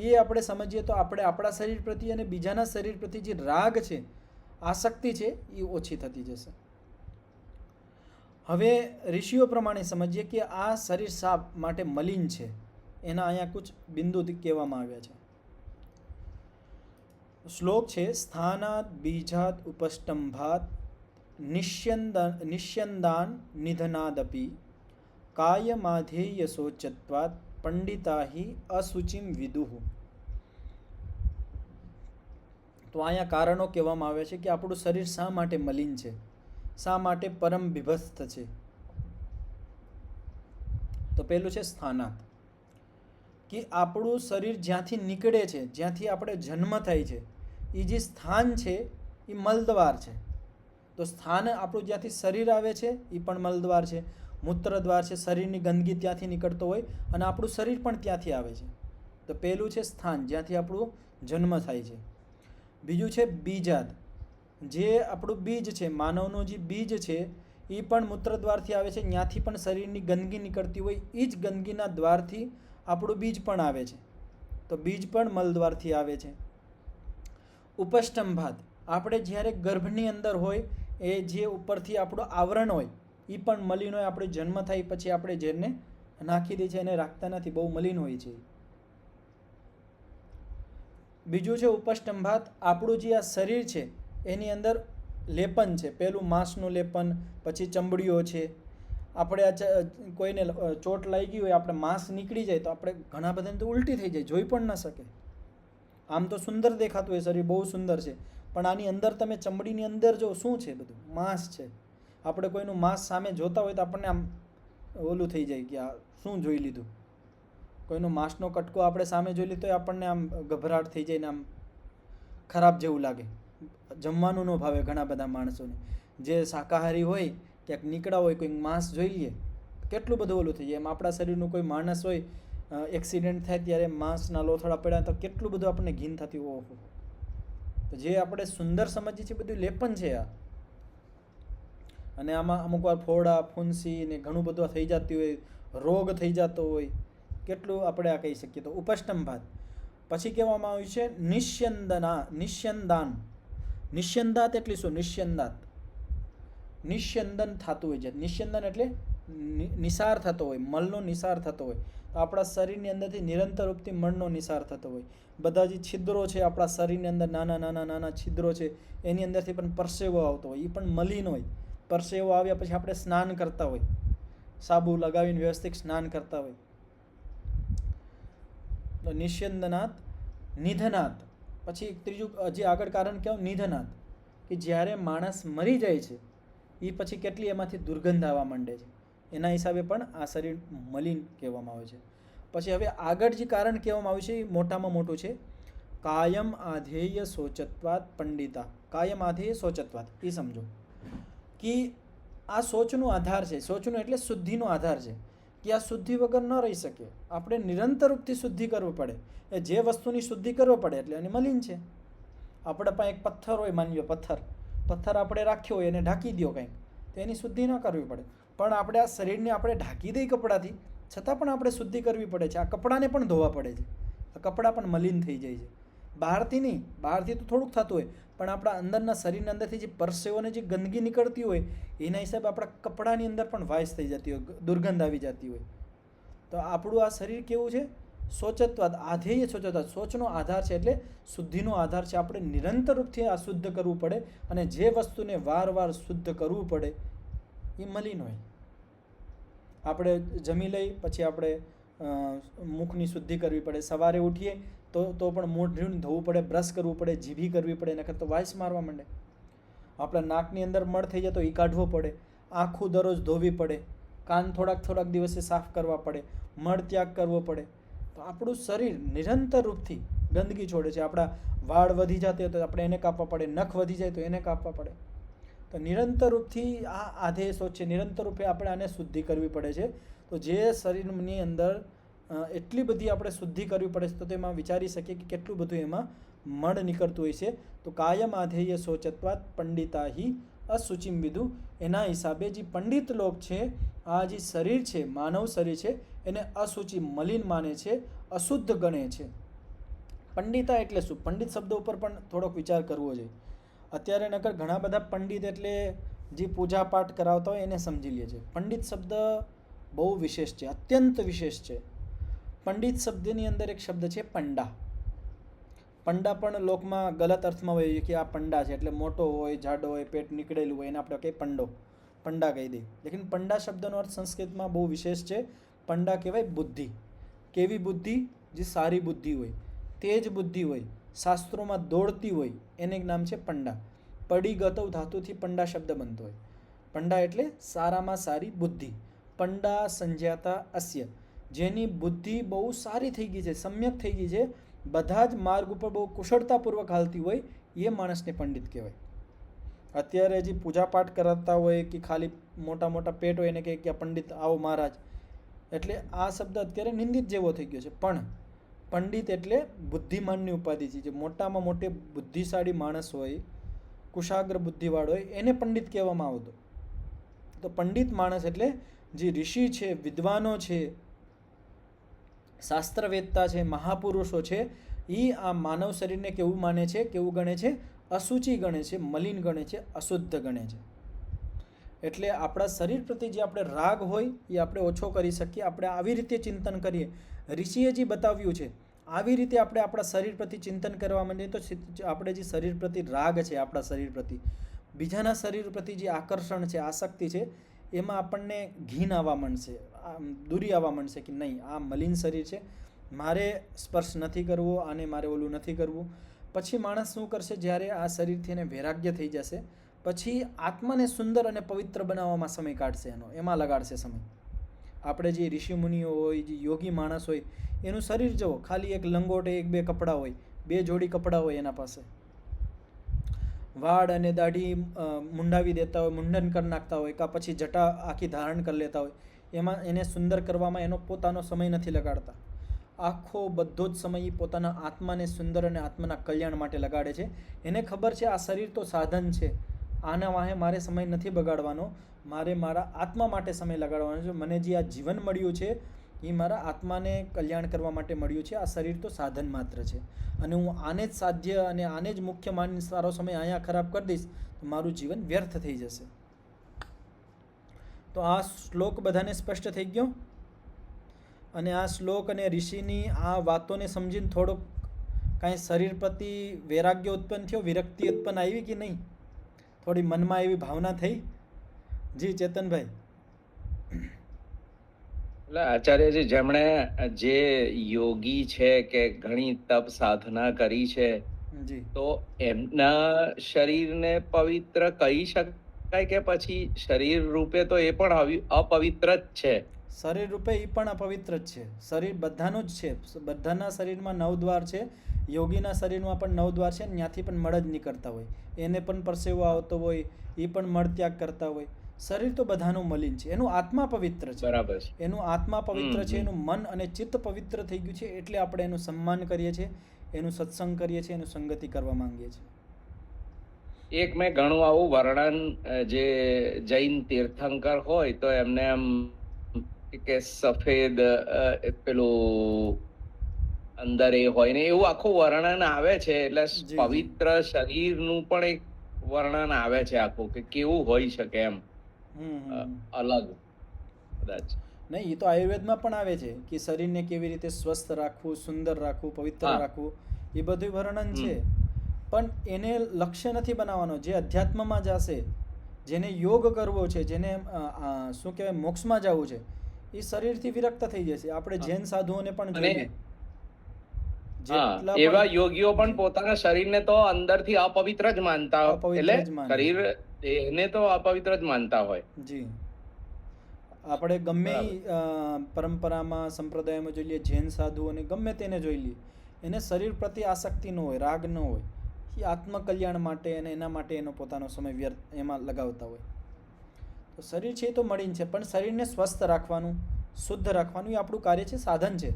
એ આપણે સમજીએ તો આપણે આપણા શરીર પ્રતિ અને બીજાના શરીર પ્રતિ જે રાગ છે, આસક્તિ છે એ ઓછી થતી જશે. હવે ઋષિઓ પ્રમાણે સમજીએ કે આ શરીર શા માટે મલિન છે, એના અહીંયા કુછ બિંદુ કહેવામાં આવ્યા છે. શ્લોક છે સ્થાનાત બીજાત ઉપસ્તંભાત નિષ્યંદાન નિધનાદપી કાયમાધેય શોચત્વાત પંડિતાહી અશુચિમ વિદુઃ. તો અહીંયા કારણો કહેવામાં આવે છે કે આપણું શરીર શા માટે મલિન છે, શા માટે પરમ વિભસ્ત છે. તો પહેલું છે સ્થાનાત, કે આપણું શરીર જ્યાંથી નીકળે છે, જ્યાંથી આપણે જન્મ થાય છે, એ જે સ્થાન છે એ મલદ્વાર છે. તો સ્થાન આપણું જ્યાંથી શરીર આવે છે એ પણ મલદ્વાર છે, મૂત્રદ્વાર છે, શરીરની ગંદકી ત્યાંથી નીકળતો હોય અને આપણું શરીર પણ ત્યાંથી આવે છે. તો પહેલું છે સ્થાન, જ્યાંથી આપણું જન્મ થાય છે. બીજું છે બીજાત, જે આપણું બીજ છે, માનવનું જે બીજ છે એ પણ મૂત્રદ્વારથી આવે છે, ત્યાંથી પણ શરીરની ગંદકી નીકળતી હોય, એ જ ગંદકીના દ્વારથી આપણું બીજ પણ આવે છે. તો બીજ પણ મલદ્વારથી આવે છે. ઉપસ્તંભાત, આપણે જ્યારે ગર્ભની અંદર હોય એ જે ઉપરથી આપણું આવરણ હોય એ પણ મલિન હોય. આપણે જન્મ થાય પછી આપણે જેને નાખી દે છે, એને રાખતા નથી, બહુ મલિન હોય છે. બીજું છે ઉપસ્તંભાત. આપણું જે આ શરીર છે એની અંદર લેપન છે. પહેલું માંસનું લેપન, પછી ચમડીઓ છે. આપણે કોઈને ચોટ લાગી હોય, આપણે માંસ નીકળી જાય તો આપણે ઘણા બધાને તો ઉલટી થઈ જાય, જોઈ પણ ન શકે. આમ તો સુંદર દેખાતું હોય શરીર, બહુ સુંદર છે, પણ આની અંદર તમે ચમડીની અંદર જો શું છે, બધું માંસ છે. આપણે કોઈનું માંસ સામે જોતા હોય તો આપણને આમ ઓલું થઈ જાય કે આ શું જોઈ લીધું. કોઈનો માંસનો કટકો આપણે સામે જોઈ લીધો તો આપણને આમ ગભરાટ થઈ જાય ને આમ ખરાબ જેવું લાગે. જમવાનું ન ભાવે ઘણા બધા માણસોને. જે શાકાહારી હોય, ક્યાંક નીકળ્યા હોય, કોઈ માંસ જોઈ લઈએ, કેટલું બધું ઓલું થઈ જાય. એમ આપણા શરીરનું કોઈ માણસ હોય, એક્સિડન્ટ થાય ત્યારે માંસના લોથડા પડ્યા તો કેટલું બધું આપણને ઘીન થતી. ઓહો, તો જે આપણે સુંદર સમજીએ છીએ બધું લેપન છે આ. અને આમાં અમુક વાર ફોડા, ફૂંસી ને ઘણું બધું થઈ જતી હોય, રોગ થઈ જતો હોય, કેટલું આપણે આ કહી શકીએ. તો ઉપસ્તંભાત. પછી કહેવામાં આવ્યું છે નિસ્યંદાન. નિસ્યંદાત એટલે શું? નિસ્યંદન થતું હોય છે. નિસ્યંદન એટલે નિસાર થતો હોય, મળનો નિસાર થતો હોય. તો આપણા શરીરની અંદરથી નિરંતર રૂપથી મળનો નિસાર થતો હોય. બધા જે છિદ્રો છે આપણા શરીરની અંદર, નાના છિદ્રો છે, એની અંદરથી પણ પરસેવો આવતો હોય, એ પણ મલિન હોય. પરસેવો આવ્યા પછી આપણે સ્નાન કરતા હોય, સાબુ લગાવીને વ્યવસ્થિત સ્નાન કરતા હોય. તો નિસ્યંદનાથ. નિધનાથ. પછી ત્રીજું જે આગળ કારણ કહેવાય નિધનાથ, કે જ્યારે માણસ મરી જાય છે એ પછી કેટલી એમાંથી દુર્ગંધ આવવા માંડે છે. એના હિસાબે પણ આ શરીર મલિન કહેવામાં આવે છે. પછી હવે આગળ જે કારણ કહેવામાં આવ્યું છે એ મોટામાં મોટું છે. કાયમ આધેય શોચત્વાત પંડિતા. કાયમ આધેય શોચત્વાત એ સમજો કે આ શોચનો આધાર છે. શોચનો એટલે શુદ્ધિનો આધાર છે, કે આ શુદ્ધિ વગર ન રહી શકે. આપણે નિરંતર રૂપથી શુદ્ધિ કરવી પડે. એ જે વસ્તુની શુદ્ધિ કરવી પડે એટલે એને મલિન છે. આપણે પાસે એક પથ્થર હોય, માની લો પથ્થર આપણે રાખ્યો હોય, એને ઢાંકી દો કંઈક, તો એની શુદ્ધિ ન કરવી પડે. પણ આપણે આ શરીરને આપણે ઢાંકી દઈએ કપડાથી, છતાં પણ આપણે શુદ્ધિ કરવી પડે છે. આ કપડાને પણ ધોવા પડે છે. આ કપડાં પણ મલિન થઈ જાય છે. બહારથી નહીં, બહારથી તો થોડુંક થતું હોય, પણ આપણા અંદરના શરીરના અંદરથી જે પરસેવોને જે ગંદકી નીકળતી હોય એના હિસાબે આપણા કપડાની અંદર પણ વાઇસ થઈ જતી હોય, દુર્ગંધ આવી જતી હોય. તો આપણું આ શરીર કેવું છે? શોચત્વાદ. આધેય શોચત્વાદ. શોચનો આધાર છે એટલે શુદ્ધિનો આધાર છે. આપણે નિરંતર રૂપથી આ શુદ્ધ કરવું પડે, અને જે વસ્તુને વારવાર શુદ્ધ કરવું પડે એ મલિન હોય. આપણે જમી લઈ પછી આપણે મુખની શુદ્ધિ કરવી પડે. સવારે ઉઠીએ તો પણ મોઢું ધોવું પડે, બ્રશ કરવું પડે, જીભી કરવી પડે, નકર તો વાઇસ મારવા માંડે. આપણા નાકની અંદર મળ થઈ જાય તો એ કાઢવો પડે. આંખું દરરોજ ધોવી પડે. કાન થોડાક દિવસે સાફ કરવા પડે. મળ ત્યાગ કરવો પડે. તો આપણું શરીર નિરંતર રૂપથી ગંદકી છોડે છે. આપણા વાળ વધી જતા હોય તો આપણે એને કાપવા પડે, નખ વધી જાય તો એને કાપવા પડે. તો નિરંતર રૂપથી આ આધેય શોચ છે. નિરંતર રૂપે આપણે આને શુદ્ધિ કરવી પડે છે. તો જે શરીરની અંદર એટલી બધી આપણે શુદ્ધિ કરવી પડે છે, તો તેમાં વિચારી શકીએ કે કેટલું બધું એમાં મળ નીકળતું હોય છે. તો કાયમ આધેય શોચત્વાત પંડિતાહી અશુચિમ વિદુ. એના હિસાબે જે પંડિત લોક છે, આ જે શરીર છે, માનવ શરીર છે, એને અશુચિ, મલિન માને છે, અશુદ્ધ ગણે છે. પંડિતા એટલે શું? પંડિત શબ્દ ઉપર પણ થોડોક વિચાર કરવો જોઈએ. અત્યારે નકર ઘણા બધા પંડિત એટલે જે પૂજા પાઠ કરાવતા હોય એને સમજી લે છે. પંડિત શબ્દ બહુ વિશેષ છે, અત્યંત વિશેષ છે. પંડિત શબ્દની અંદર એક શબ્દ છે પંડા. પંડા પણ લોકમાં ગલત અર્થમાં હોય કે આ પંડા છે એટલે મોટો હોય, જાડો હોય, પેટ નીકળેલું હોય, એને આપણે કહીએ પંડા કહી દઈએ. લેકિન પંડા શબ્દનો અર્થ સંસ્કૃતમાં બહુ વિશેષ છે. પંડા કહેવાય બુદ્ધિ. કેવી બુદ્ધિ? જે સારી બુદ્ધિ હોય, તેજ બુદ્ધિ હોય, શાસ્ત્રોમાં દોડતી હોય, એને નામ છે પંડા. પડી ગતવ ધાતુથી પંડા શબ્દ બનતો હોય. પંડા એટલે સારામાં સારી બુદ્ધિ. પંડા સંજ્ઞાતા અસ્ય. જેની બુદ્ધિ બહુ સારી થઈ ગઈ છે, સમ્યક થઈ ગઈ છે, બધા જ માર્ગ ઉપર બહુ કુશળતાપૂર્વક હાલતી હોય, એ માણસને પંડિત કહેવાય. અત્યારે જે પૂજાપાઠ કરાવતા હોય કે ખાલી મોટા પેટ હોય એને કહે કે પંડિત આવો મહારાજ, એટલે આ શબ્દ અત્યારે નિંદિત જેવો થઈ ગયો છે. પણ પંડિત એટલે બુદ્ધિમાનની ઉપાધિ છે. જે મોટામાં મોટે બુદ્ધિશાળી માણસ હોય, કુશાગ્ર બુદ્ધિવાળો હોય, એને પંડિત કહેવામાં આવતો. તો પંડિત માણસ એટલે જે ઋષિ છે, વિદ્વાનો છે, શાસ્ત્રવેત્તા છે, મહાપુરુષો છે, એ આ માનવ શરીરને કેવું માને છે, કેવું ગણે છે? અશુચિ ગણે છે, મલિન ગણે છે, અશુદ્ધ ગણે છે. એટલે આપણા શરીર પ્રતિ જે આપણે રાગ હોય એ આપણે ઓછો કરી શકીએ. આપણે આવી રીતે ચિંતન કરીએ. ઋષિએ જે બતાવ્યું છે આવી રીતે આપણે આપણા શરીર પ્રતિ ચિંતન કરવા માંડીએ તો આપણે જે શરીર પ્રતિ રાગ છે, આપણા શરીર પ્રતિ, બીજાના શરીર પ્રતિ જે આકર્ષણ છે, આસક્તિ છે, એમાં આપણને ઘીન આવવા માંડશે, દૂરી આવવા માંડશે કે નહીં, આ મલિન શરીર છે, મારે સ્પર્શ નથી કરવો, આને મારે ઓલું નથી કરવું. પછી માણસ શું કરશે? જ્યારે આ શરીરથી એને વૈરાગ્ય થઈ જશે પછી આત્માને સુંદર અને પવિત્ર બનાવવામાં સમય કાઢશે, એમાં લગાડશે સમય. આપણે જે ઋષિમુનિઓ હોય, જે યોગી માણસ હોય, એનું શરીર જુઓ, ખાલી એક લંગોટ, એક બે કપડાં હોય, 2 જોડી કપડાં હોય એના પાસે, વાળ અને દાઢી મુંડાવી દેતા હોય, મુંડન કરી નાખતા હોય, કાં પછી જટા આખી ધારણ કરી લેતા હોય, એમાં એને સુંદર કરવામાં એનો પોતાનો સમય નથી લગાડતા. આખો બધો જ સમય પોતાના આત્માને સુંદર અને આત્માના કલ્યાણ માટે લગાડે છે. એને ખબર છે આ શરીર તો સાધન છે, આના વાહે મારે સમય નથી બગાડવાનો, મારે મારા આત્મા માટે સમય લગાડવાનો છે. મને જે આ જીવન મળ્યું છે એ મારા આત્માને કલ્યાણ કરવા માટે મળ્યું છે. આ શરીર તો સાધન માત્ર છે અને હું આને જ સાધ્ય અને આને જ મુખ્ય માની સારો સમય અહીંયા ખરાબ કરી દઈશ તો મારું જીવન વ્યર્થ થઈ જશે. તો આ શ્લોક બધાને સ્પષ્ટ થઈ ગયો. અને આ શ્લોક અને ઋષિની આ વાતોને સમજીને થોડુંક કાંઈ શરીર પ્રતિ વૈરાગ્ય ઉત્પન્ન થયો, વિરક્તિ ઉત્પન્ન આવી કે નહીં? થોડી મનમાં એવી ભાવના થઈ? જી ચેતનભાઈ. એટલે આચાર્યજી, જેમણે જે યોગી છે કે ઘણી તપ સાધના કરી છે, જી તો એમના શરીરને પવિત્ર કહી શકાય કે પછી શરીર રૂપે તો એ પણ અપવિત્ર જ છે? શરીર રૂપે એ પણ અપવિત્ર જ છે. શરીર બધાનું જ છે, બધાના શરીરમાં 9 દ્વાર છે. યોગીના શરીરમાં પણ 9 દ્વાર છે, ત્યાંથી પણ મળ જ નીકળતા હોય, એને પણ પરસેવો આવતો હોય, એ પણ મળ ત્યાગ કરતા હોય. શરીર તો બધાનું મલિન છે, એનું આત્મા પવિત્ર છે. બરાબર છે. એનું આત્મા પવિત્ર છે, એનું મન અને ચિત્ત પવિત્ર થઈ ગયું છે, એટલે આપણે એનું સન્માન કરીએ છીએ, એનું સત્સંગ કરીએ છીએ, એનું સંગતિ કરવા માંગીએ છીએ. એક મેં ઘણું આવું વર્ણન, જે જૈન તીર્થંકર હોય તો એમને એમ કે સફેદ પેલું અંદર એ હોય ને એવું આખું વર્ણન આવે છે. એટલે જી. પવિત્ર શરીરનું પણ એક વર્ણન આવે છે આખું, કે કેવું હોઈ શકે એમ અલગ કદાચ. નહીં, એ તો આયુર્વેદમાં પણ આવે છે કે શરીરને કેવી રીતે સ્વસ્થ રાખવું, સુંદર રાખવું, પવિત્ર હા. રાખવું, એ બધું વર્ણન છે. પણ એને લક્ષ્ય નથી બનાવવાનો. જે અધ્યાત્મમાં જશે, જેને યોગ કરવો છે, જેને શું કહેવાય મોક્ષમાં જવું છે, એ શરીરથી વિરક્ત થઈ જશે. આપણે જૈન સાધુઓને પણ અને જોઈએ, હા, એવા યોગીઓ પણ પોતાના શરીરને તો અંદરથી અપવિત્ર જ માનતા હોય, અપવિત્ર જ એટલે માને. શરીર એને તો અપવિત્ર જ માનતા હોય. જી, આપણે ગમે પરંપરામાં, સંપ્રદાયમાં જોઈ લઈએ, જૈન સાધુઓને ગમે તેને જોઈ લઈએ, એને શરીર પ્રત્યે આસક્તિ ન હોય, રાગ ન હોય. એ આત્મકલ્યાણ માટે અને એના માટે એનો પોતાનો સમય વ્યર્થ એમાં લગાવતા હોય. તો શરીર છે એ તો મળીને છે, પણ શરીરને સ્વસ્થ રાખવાનું, શુદ્ધ રાખવાનું એ આપણું કાર્ય છે, સાધન છે.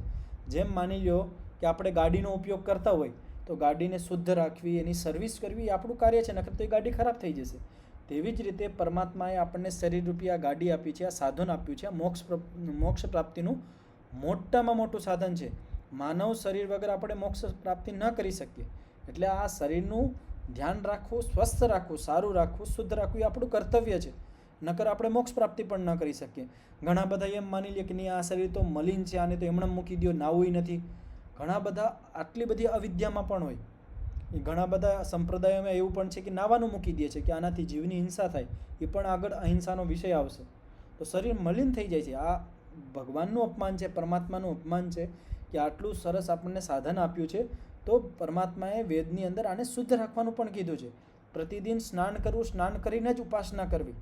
જેમ માની લો કે આપણે ગાડીનો ઉપયોગ કરતા હોય તો ગાડીને શુદ્ધ રાખવી, એની સર્વિસ કરવી એ આપણું કાર્ય છે, નકર તો એ ગાડી ખરાબ થઈ જશે. તેવી જ રીતે પરમાત્માએ આપણને શરીરરૂપી આ ગાડી આપી છે, આ સાધન આપ્યું છે. આ મોક્ષ પ્રાપ્તિનું મોટામાં મોટું સાધન છે. માનવ શરીર વગર આપણે મોક્ષ પ્રાપ્તિ ન કરી શકીએ. એટલે આ શરીરનું ધ્યાન રાખવું, સ્વસ્થ રાખવું, સારું રાખવું, શુદ્ધ રાખવું એ આપણું કર્તવ્ય છે. નકર આપણે મોક્ષ પ્રાપ્તિ પણ ન કરી શકીએ. ઘણા બધા એમ માની લે કે નહીં, આ શરીર તો મલિન છે, આને તો એમણે મૂકી દો, નાવું નથી. ઘણા બધા આટલી બધી અવિદ્યામાં પણ હોય. એ ઘણા બધા સંપ્રદાયોમાં એવું પણ છે કે નાવાનું મૂકી દે છે કે આનાથી જીવની હિંસા થાય, એ પણ આગળ અહિંસાનો વિષય આવશે. તો શરીર મલિન થઈ જાય છે. આ ભગવાનનું અપમાન છે, પરમાત્માનું અપમાન છે કે આટલું સરસ આપણને સાધન આપ્યું છે, તો પરમાત્માએ વેદની અંદર આને શુદ્ધ રાખવાનું પણ કીધું છે. પ્રતિદિન સ્નાન કરવું, સ્નાન કરીને જ ઉપાસના કરવી,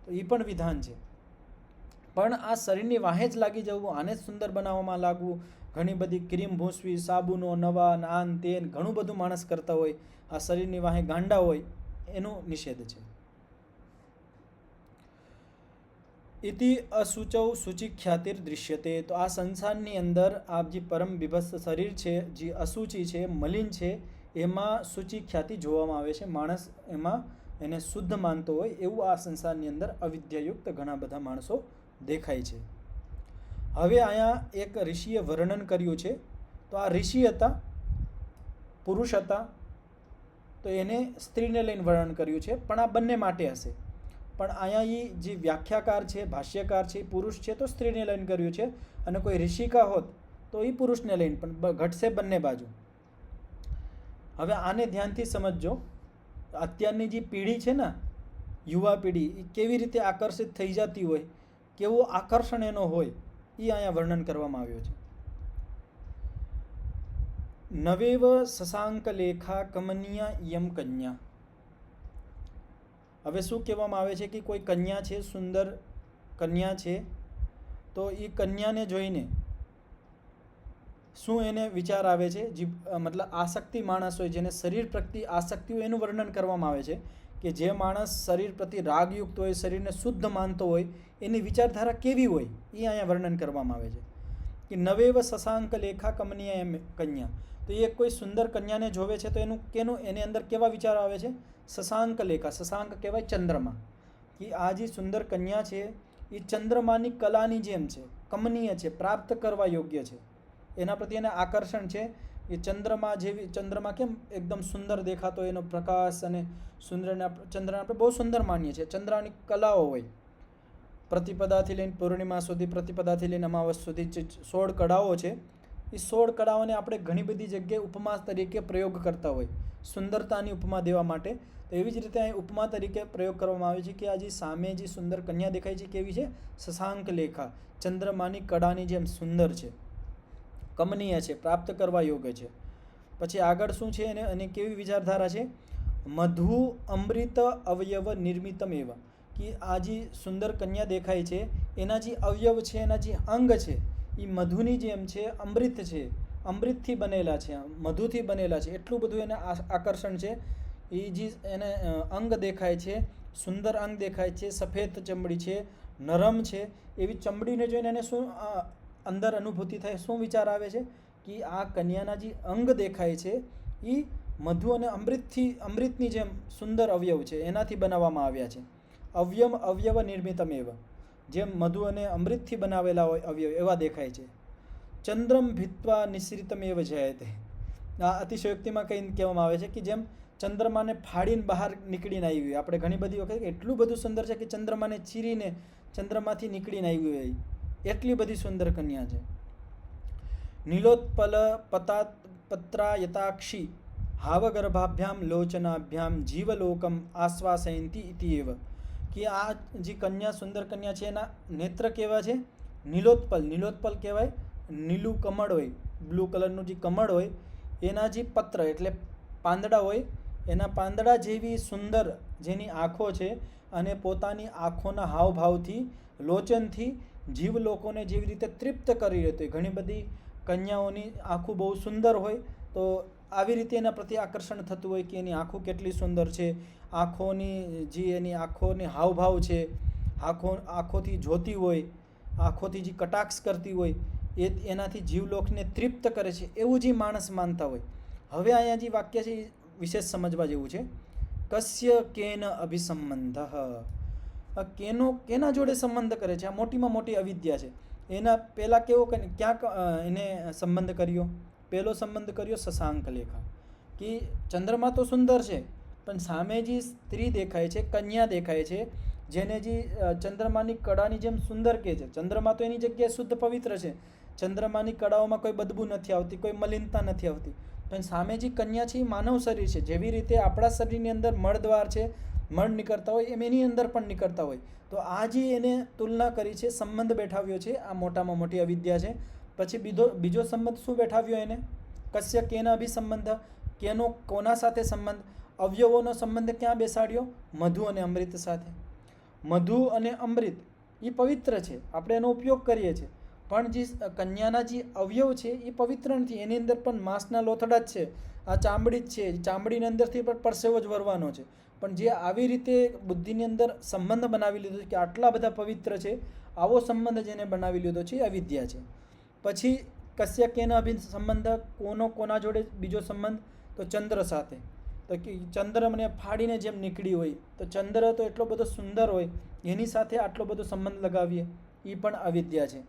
તો એ પણ વિધાન છે. પણ આ શરીરની વાહે જ લાગી જવું, આને જ સુંદર બનાવવામાં લાગવું, ઘણી બધી ક્રીમ ભૂંસવી, સાબુનો નવા, નાન તેન ઘણું બધું માણસ કરતા હોય, આ શરીરની વાહે ગાંડા હોય, એનો નિષેધ છે. ઇતિ અશુચૌ શુચિખ્યાતિર દૃશ્યતે. તો આ સંસારની અંદર આ જે પરમ વિભત્સ શરીર છે, જે અશુચિ છે, મલિન છે, એમાં શુચિ ખ્યાતિ જોવામાં આવે છે. માણસ એમાં એને શુદ્ધ માનતો હોય એવું આ સંસારની અંદર અવિદ્યાયુક્ત ઘણા બધા માણસો દેખાય છે. હવે અહીંયા એક ઋષિએ વર્ણન કર્યું છે. તો આ ઋષિ હતા, પુરુષ હતા, તો એને સ્ત્રીને લઈને વર્ણન કર્યું છે, પણ આ બંને માટે હશે. પણ અહીંયા એ જે વ્યાખ્યાકાર છે, ભાષ્યકાર છે, એ પુરુષ છે તો સ્ત્રીને લઈને કર્યું છે, અને કોઈ ઋષિકા હોત તો એ પુરુષને લઈને, પણ ઘટશે બંને બાજુ. હવે આને ધ્યાનથી સમજજો. અત્યારની જે પેઢી છે ને, યુવા પેઢી, એ કેવી રીતે આકર્ષિત થઈ જતી હોય, કેવું આકર્ષણ એનો હોય, એ અહીંયા વર્ણન કરવામાં આવ્યું છે. નવેવ શશાંક લેખા કમનીયા યમ કન્યા. હવે શું કહેવામાં આવે છે કે કોઈ કન્યા છે, સુંદર કન્યા છે, તો એ કન્યાને જોઈને શું એને વિચાર આવે છે, મતલબ આસક્તિ માણસ હોય, જેને શરીર પ્રત્યે આસક્તિ હોય, એનું વર્ણન કરવામાં આવે છે કે જે માણસ શરીર પ્રત્યે રાગયુક્ત હોય, શરીરને શુદ્ધ માનતો હોય, એની વિચારધારા કેવી હોય, એ અહીંયા વર્ણન કરવામાં આવે છે કે નવેવ શશાંક લેખા કમનીયા એમ કન્યા. તો એ કોઈ સુંદર કન્યાને જોવે છે તો કેનું એની અંદર કેવા વિચારો આવે છે? શશાંક લેખા. શશાંક કહેવાય ચંદ્રમા. કે આ જે સુંદર કન્યા છે એ ચંદ્રમાની કલાની જેમ છે, કમનીય છે, પ્રાપ્ત કરવા યોગ્ય છે, એના પ્રત્યે એને આકર્ષણ છે. એ ચંદ્રમા જેવી, ચંદ્રમા કેમ એકદમ સુંદર દેખાતો, એનો પ્રકાશ અને ચંદ્રને આપણે બહુ સુંદર માનીએ છીએ. ચંદ્રની કલાઓ હોય, પ્રતિપદાથી લઈને પૂર્ણિમા સુધી, પ્રતિપદાથી લઈને અમાવસ સુધી 16 કળાઓ છે. એ 16 કળાઓને આપણે ઘણી બધી જગ્યાએ ઉપમા તરીકે પ્રયોગ કરતા હોય, સુંદરતાની ઉપમા દેવા માટે. તો એવી જ રીતે અહીં ઉપમા તરીકે પ્રયોગ કરવામાં આવે છે કે આ જે સામે જે સુંદર કન્યા દેખાય છે કેવી છે? શશાંક લેખા, ચંદ્રમાની કળાની જેમ સુંદર છે, કમનીય છે, પ્રાપ્ત કરવા યોગ્ય છે. પછી આગળ શું છે એને, અને કેવી વિચારધારા છે? મધુ અમૃત અવયવ નિર્મિતમ એવ. કે આ જે સુંદર કન્યા દેખાય છે એના જે અવયવ છે, એના જે અંગ છે, એ મધુની જેમ છે, અમૃત છે, અમૃતથી બનેલા છે, મધુથી બનેલા છે. એટલું બધું એને આકર્ષણ છે. એ જે એને અંગ દેખાય છે, સુંદર અંગ દેખાય છે, સફેદ ચમડી છે, નરમ છે. એવી ચમડીને જોઈને એને શું અંદર અનુભૂતિ થાય, શું વિચાર આવે છે કે આ કન્યાના જે અંગ દેખાય છે એ મધુ અને અમૃતની જેમ સુંદર અવયવ છે, એનાથી બનાવવામાં આવ્યા છે. અવયવ નિર્મિતમ એવ, જેમ મધુ અને અમૃતથી બનાવેલા હોય અવયવ એવા દેખાય છે. ચંદ્રમ ભીત્વા નિશ્રિતમ એવ જયતે. આ અતિશયોક્તિમાં કંઈ કહેવામાં આવે છે કે જેમ ચંદ્રમાને ફાડીને બહાર નીકળીને આવી હોય. આપણે ઘણી બધી વખત એટલું બધું સુંદર છે કે ચંદ્રમાને ચીરીને ચંદ્રમાંથી નીકળીને આવી હોય, એટલી બધી સુંદર કન્યા છે. નીલોત્પલ પત્રાયતાક્ષી હાવગર્ભાભ્યામ લોચનાભ્યામ જીવલોકમ આશ્વાસયંતી ઇતિ એવ. કે આ જે કન્યા, સુંદર કન્યા છે, એના નેત્ર કેવા છે? નીલોત્પલ. નીલોત્પલ કહેવાય નીલું કમળ હોય, બ્લુ કલરનું જે કમળ હોય, એના જે પત્ર એટલે પાંદડા હોય, એના પાંદડા જેવી સુંદર જેની આંખો છે, અને પોતાની આંખોના હાવભાવથી, લોચનથી જીવ લોકોને જેવી રીતે તૃપ્ત કરી રહેતી. ઘણી બધી કન્યાઓની આંખો બહુ સુંદર હોય, તો આવી રીતે એના પ્રત્યે આકર્ષણ થતું હોય કે એની આંખો કેટલી સુંદર છે, આંખોની જે એની આંખોની હાવભાવ છે, આંખોથી જોતી હોય, આંખોથી જે કટાક્ષ કરતી હોય, એનાથી જીવલોકને તૃપ્ત કરે છે, એવું જે માણસ માનતા હોય. હવે અહીંયા જે વાક્ય છે એ વિશેષ સમજવા જેવું છે. કસ્ય કેન અભિસંબંધ. કેના જોડે સંબંધ કરે છે? આ મોટીમાં મોટી અવિદ્યા છે. એના પહેલાં કેવો ક્યાંક એને સંબંધ કર્યો? પહેલો સંબંધ કર્યો શશાંક લેખા. કે ચંદ્રમા તો સુંદર છે, પણ સામે જે સ્ત્રી દેખાય છે, કન્યા દેખાય છે, જેને જે ચંદ્રમાની કળાની જેમ સુંદર કહે છે. ચંદ્રમા તો એની જગ્યાએ શુદ્ધ પવિત્ર છે, ચંદ્રમાની કળાઓમાં કોઈ બદબુ નથી આવતી, કોઈ મલિનતા નથી આવતી. પણ સામે જે કન્યા છે એ માનવ શરીર છે. જેવી રીતે આપણા શરીરની અંદર મળદ્વાર છે, મળ નીકળતા હોય, એમ એની અંદર પણ નીકળતા હોય. તો આ જે એને તુલના કરી છે, સંબંધ બેઠાવ્યો છે, આ મોટામાં મોટી અવિદ્યા છે. પછી બીજો સંબંધ શું બેઠાવ્યો એને? કસ્ય કેના અભિસંબંધ. કેનો કોના સાથે સંબંધ? અવયવોનો સંબંધ ક્યાં બેસાડ્યો? મધુ અને અમૃત સાથે. મધુ અને અમૃત એ પવિત્ર છે, આપણે એનો ઉપયોગ કરીએ છીએ, પણ જે કન્યાના જે અવયવ છે એ પવિત્ર નથી. એની અંદર પણ માંસના લોથડા જ છે, આ ચામડી જ છે, ચામડીની અંદરથી પણ પરસેવો જ વરવાનો છે. પણ જે આવી રીતે બુદ્ધિની અંદર સંબંધ બનાવી લીધો છે કે આટલા બધા પવિત્ર છે, આવો સંબંધ જેને બનાવી લીધો છે એ અવિદ્યા છે. પછી કસ્ય કેના સંબંધ, કોના જોડે બીજો સંબંધ? તો ચંદ્ર સાથે. તો કે ચંદ્રને ફાડીને જેમ નીકળી હોય, તો ચંદ્ર તો એટલો બધો સુંદર હોય, એની સાથે આટલો બધો સંબંધ લગાવીએ, એ પણ અવિદ્યા છે.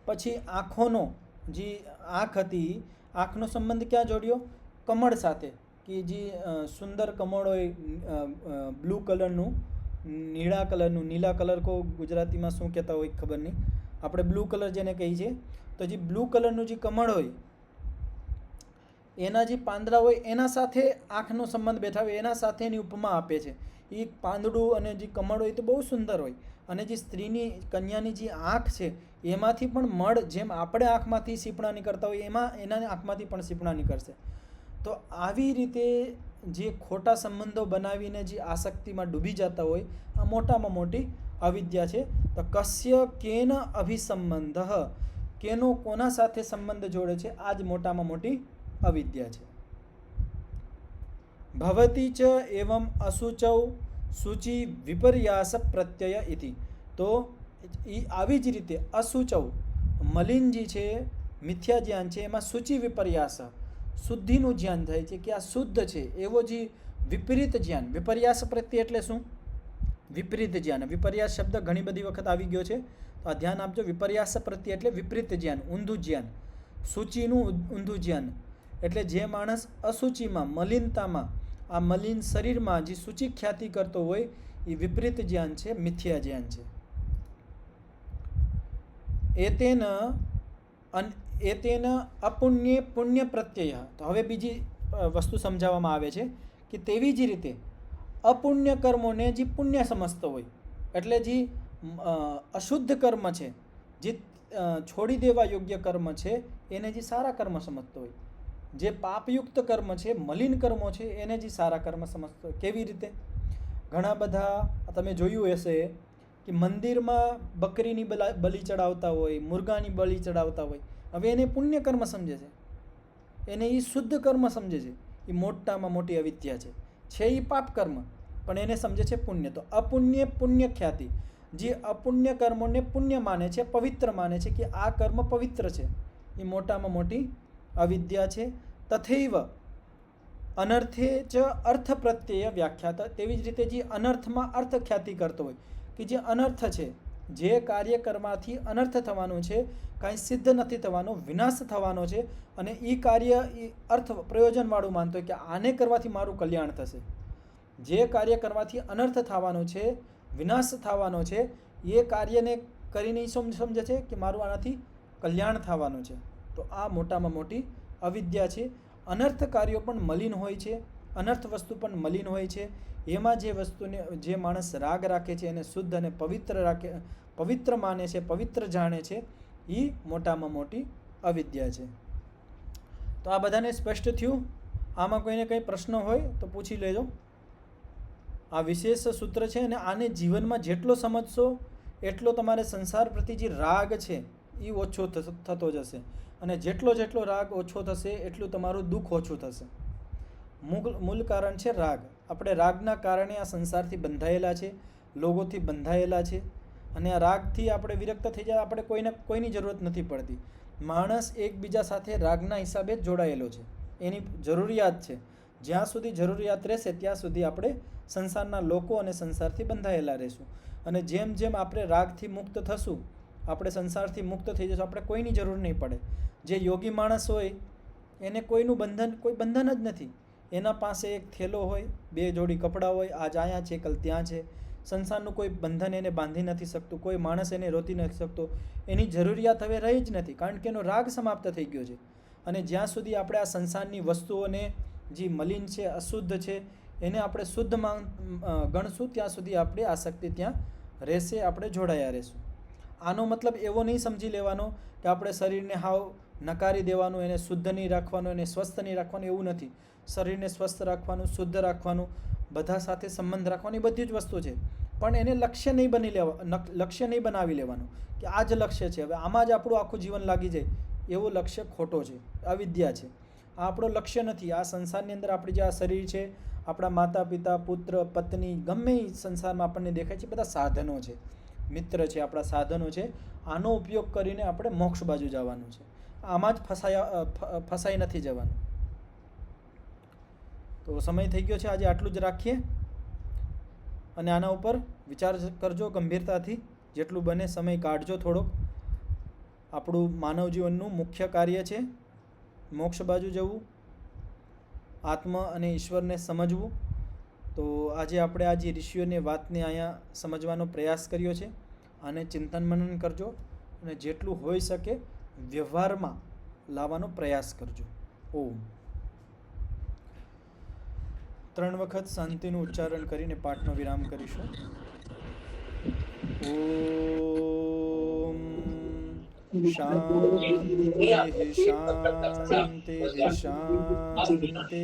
પછી આંખોનો જે આંખ હતી, આંખનો સંબંધ ક્યાં જોડ્યો? કમળ સાથે. કે જે સુંદર કમળ હોય બ્લુ કલરનું, નીળા કલરનું, નીલા કલર કો ગુજરાતીમાં શું કહેતા હોય ખબર નહીં, આપણે બ્લુ કલર જેને કહીએ છીએ, તો જે બ્લુ કલરનું જે કમળ હોય એના જે પાંદડા હોય એના સાથે આંખનો સંબંધ બેઠા હોય, એના સાથે એની ઉપમા આપે છે. એ પાંદડું અને જે કમળ હોય તો બહુ સુંદર હોય, અને જે સ્ત્રીની કન્યાની જે આંખ છે એમાંથી પણ મળ, જેમ આપણે આંખમાંથી સીપણા નીકળતા હોય એમાં એના આંખમાંથી પણ સીપણા નીકળશે. તો આવી રીતે જે ખોટા સંબંધો બનાવીને જે આસક્તિમાં ડૂબી જતા હોય, આ મોટામાં મોટી અવિદ્યા છે. તો કસ્ય કેન અભિસંબંધ, કેનો કોના સાથે સંબંધ જોડે છે, આ જ મોટામાં મોટી અવિદ્યા છે. ભવતી ચ એવમ અશુચૌ શુચિ વિપર્યાસ પ્રત્યય ઇતિ. તો આવી જ રીતે અશુચૌ મલિન જે છે મિથ્યા જ્ઞાન છે, એમાં શુચિ વિપર્યાસ શુદ્ધિનું જ્ઞાન થાય છે કે આ શુદ્ધ છે, એવો જે વિપરીત જ્ઞાન. વિપર્યાસ પ્રત્યે એટલે શું? વિપરીત જ્ઞાન. વિપર્યાસ શબ્દ ઘણી બધી વખત આવી ગયો છે, તો આ ધ્યાન આપજો. વિપર્યાસ પ્રત્યે એટલે વિપરીત જ્ઞાન, ઊંધું જ્ઞાન, સૂચિનું ઊંધું જ્ઞાન. એટલે જે માણસ અસૂચિમાં, મલિનતામાં, આ મલિન શરીરમાં જે સૂચિ ખ્યાતિ કરતો હોય એ વિપરીત જ્ઞાન છે, મિથ્યા જ્ઞાન છે. એતેન અપુણ્ય પુણ્ય પ્રત્યય. તો હવે બીજી વસ્તુ સમજાવવામાં આવે છે કે તેવી જ રીતે અપુણ્ય કર્મોને જે પુણ્ય સમજતો હોય, એટલે જે અશુદ્ધ કર્મ છે, જે છોડી દેવા યોગ્ય કર્મ છે, એને જે સારા કર્મ સમજતો હોય. જે પાપયુક્ત કર્મ છે, મલિન કર્મો છે, એને જે સારા કર્મ સમજતો હોય. કેવી રીતે? ઘણા બધા તમે જોયું હશે કે મંદિરમાં બકરીની બલિ ચડાવતા હોય, મુર્ગાની બલિ ચડાવતા હોય, હવે એને પુણ્ય કર્મ સમજે છે, એને એ શુદ્ધ કર્મ સમજે છે. એ મોટામાં મોટી અવિદ્યા છે એ પાપ કર્મ, પણ એને સમજે છે પુણ્ય. તો અપુણ્ય પુણ્ય ખ્યાતિ, જે અપુણ્ય કર્મોને પુણ્ય માને છે, પવિત્ર માને છે કે આ કર્મ પવિત્ર છે, એ મોટામાં મોટી અવિદ્યા છે. તથૈવ અનર્થે ચ અર્થ પ્રત્યય વ્યાખ્યાત. તેવી જ રીતે જે અનર્થમાં અર્થ ખ્યાતિ કરતો હોય કે જે અનર્થ છે, જે કાર્ય કરવાથી અનર્થ થવાનું છે, કાંઈ સિદ્ધ નથી થવાનું, વિનાશ થવાનો છે, અને એ કાર્ય એ અર્થ પ્રયોજનવાળું માનતો હોય કે આને કરવાથી મારું કલ્યાણ થશે. જે કાર્ય કરવાથી અનર્થ થવાનો છે, વિનાશ થવાનો છે, એ કાર્યને કરીને સમજે છે કે મારું આનાથી કલ્યાણ થવાનું છે. તો આ મોટામાં મોટી અવિદ્યા છે. અનર્થ કાર્યો પણ મલિન હોય છે, અનર્થ વસ્તુ પણ મલિન હોય છે. એમાં જે વસ્તુને જે માણસ રાગ રાખે છે, એને શુદ્ધ અને પવિત્ર માને છે, પવિત્ર જાણે છે, એ મોટામાં મોટી અવિદ્યા છે. તો આ બધાને સ્પષ્ટ થયું? આમાં કોઈને કંઈ પ્રશ્ન હોય તો પૂછી લેજો. આ વિશેષ સૂત્ર છે, અને આને જીવનમાં જેટલો સમજશો એટલો તમારે સંસાર પ્રતિ જે રાગ છે એ ઓછો થતો જશે, અને જેટલો રાગ ઓછો થશે એટલું તમારું દુઃખ ઓછું થશે. મૂળ કારણ છે રાગ. આપણે રાગના કારણે આ સંસારથી બંધાયેલા છે, લોકોથી બંધાયેલા છે, અને આ રાગથી આપણે વિરક્ત થઈ જાય, આપણે કોઈની જરૂરત નથી પડતી. માણસ એકબીજા સાથે રાગના હિસાબે જ જોડાયેલો છે, એની જરૂરિયાત છે. જ્યાં સુધી જરૂરિયાત રહેશે ત્યાં સુધી આપણે સંસારના લોકો અને સંસારથી બંધાયેલા રહીશું. અને જેમ જેમ આપણે રાગથી મુક્ત થશું, આપણે સંસારથી મુક્ત થઈ જશું, આપણે કોઈની જરૂર નહીં પડે. જે યોગી માણસ હોય એને કોઈ બંધન જ નથી. એના પાસે એક થેલો હોય, 2 જોડી કપડાં હોય, આજ અહીંયા છે, કલ ત્યાં છે. સંસારનું કોઈ બંધન એને બાંધી નથી શકતું, કોઈ માણસ એને રોકી નથી શકતો. એની જરૂરિયાત હવે રહી જ નથી, કારણ કે એનો રાગ સમાપ્ત થઈ ગયો છે. અને જ્યાં સુધી આપણે આ સંસારની વસ્તુઓને જે મલિન છે, અશુદ્ધ છે, એને આપણે શુદ્ધ ગણશું ત્યાં સુધી આપણી આસક્તિ ત્યાં રહેશે, આપણે જોડાયા રહેશું. આનો મતલબ એવો નહીં સમજી લેવાનો કે આપણે શરીરને હાવ નકારી દેવાનું, એને શુદ્ધ નહીં રાખવાનું, એને સ્વસ્થ નહીં રાખવાનું, એવું નથી. શરીરને સ્વસ્થ રાખવાનું, શુદ્ધ રાખવાનું, બધા સાથે સંબંધ રાખવાની બધી જ વસ્તુ છે, પણ એને લક્ષ્ય નહીં બનાવી લેવાનું કે આ જ લક્ષ્ય છે, હવે આમાં જ આપણું આખું જીવન લાગી જાય, એવો લક્ષ્ય ખોટો છે, અવિદ્યા છે. આ આપણો લક્ષ્ય નથી. આ સંસારની અંદર આપણી જે આ શરીર છે, આપણા માતા પિતા, પુત્ર, પત્ની, ગમે એ સંસારમાં આપણને દેખાય છે, બધા સાધનો છે, મિત્ર છે, આપણા સાધનો છે. આનો ઉપયોગ કરીને આપણે મોક્ષ બાજુ જવાનું છે. આમાં જ ફસાઈ નથી જવાનું. તો સમય થઈ ગયો છે, આજે આટલું જ રાખીએ, અને આના ઉપર વિચાર કરજો ગંભીરતાથી, જેટલું બને સમય કાઢજો થોડોક. આપણું માનવ જીવનનું મુખ્ય કાર્ય છે મોક્ષ બાજુ જવું, આત્મા અને ઈશ્વરને સમજવું, તો આજે આપણે આ જે ઋષિઓની વાતને અહીંયા સમજવાનો પ્રયાસ કર્યો છે. આને ચિંતન મનન કરજો અને જેટલું હોઈ શકે વ્યવહારમાં લાવવાનો પ્રયાસ કરજો. ઓમ. 3 વખત શાંતિનું ઉચ્ચારણ કરીને પાઠનો વિરામ કરીશું. ઓમ શાંતિ શાંતિ શાંતિ.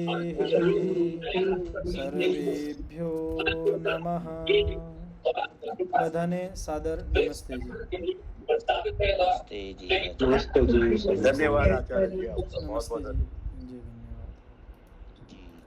સર્વેભ્યો નમઃ. બધાને સાદર નમસ્તેજી. નમસ્તેજી. નમસ્તે જી. ધન્યવાદ આચાર્યજી. આપનો બહુ બહુ નમસ્તેજી.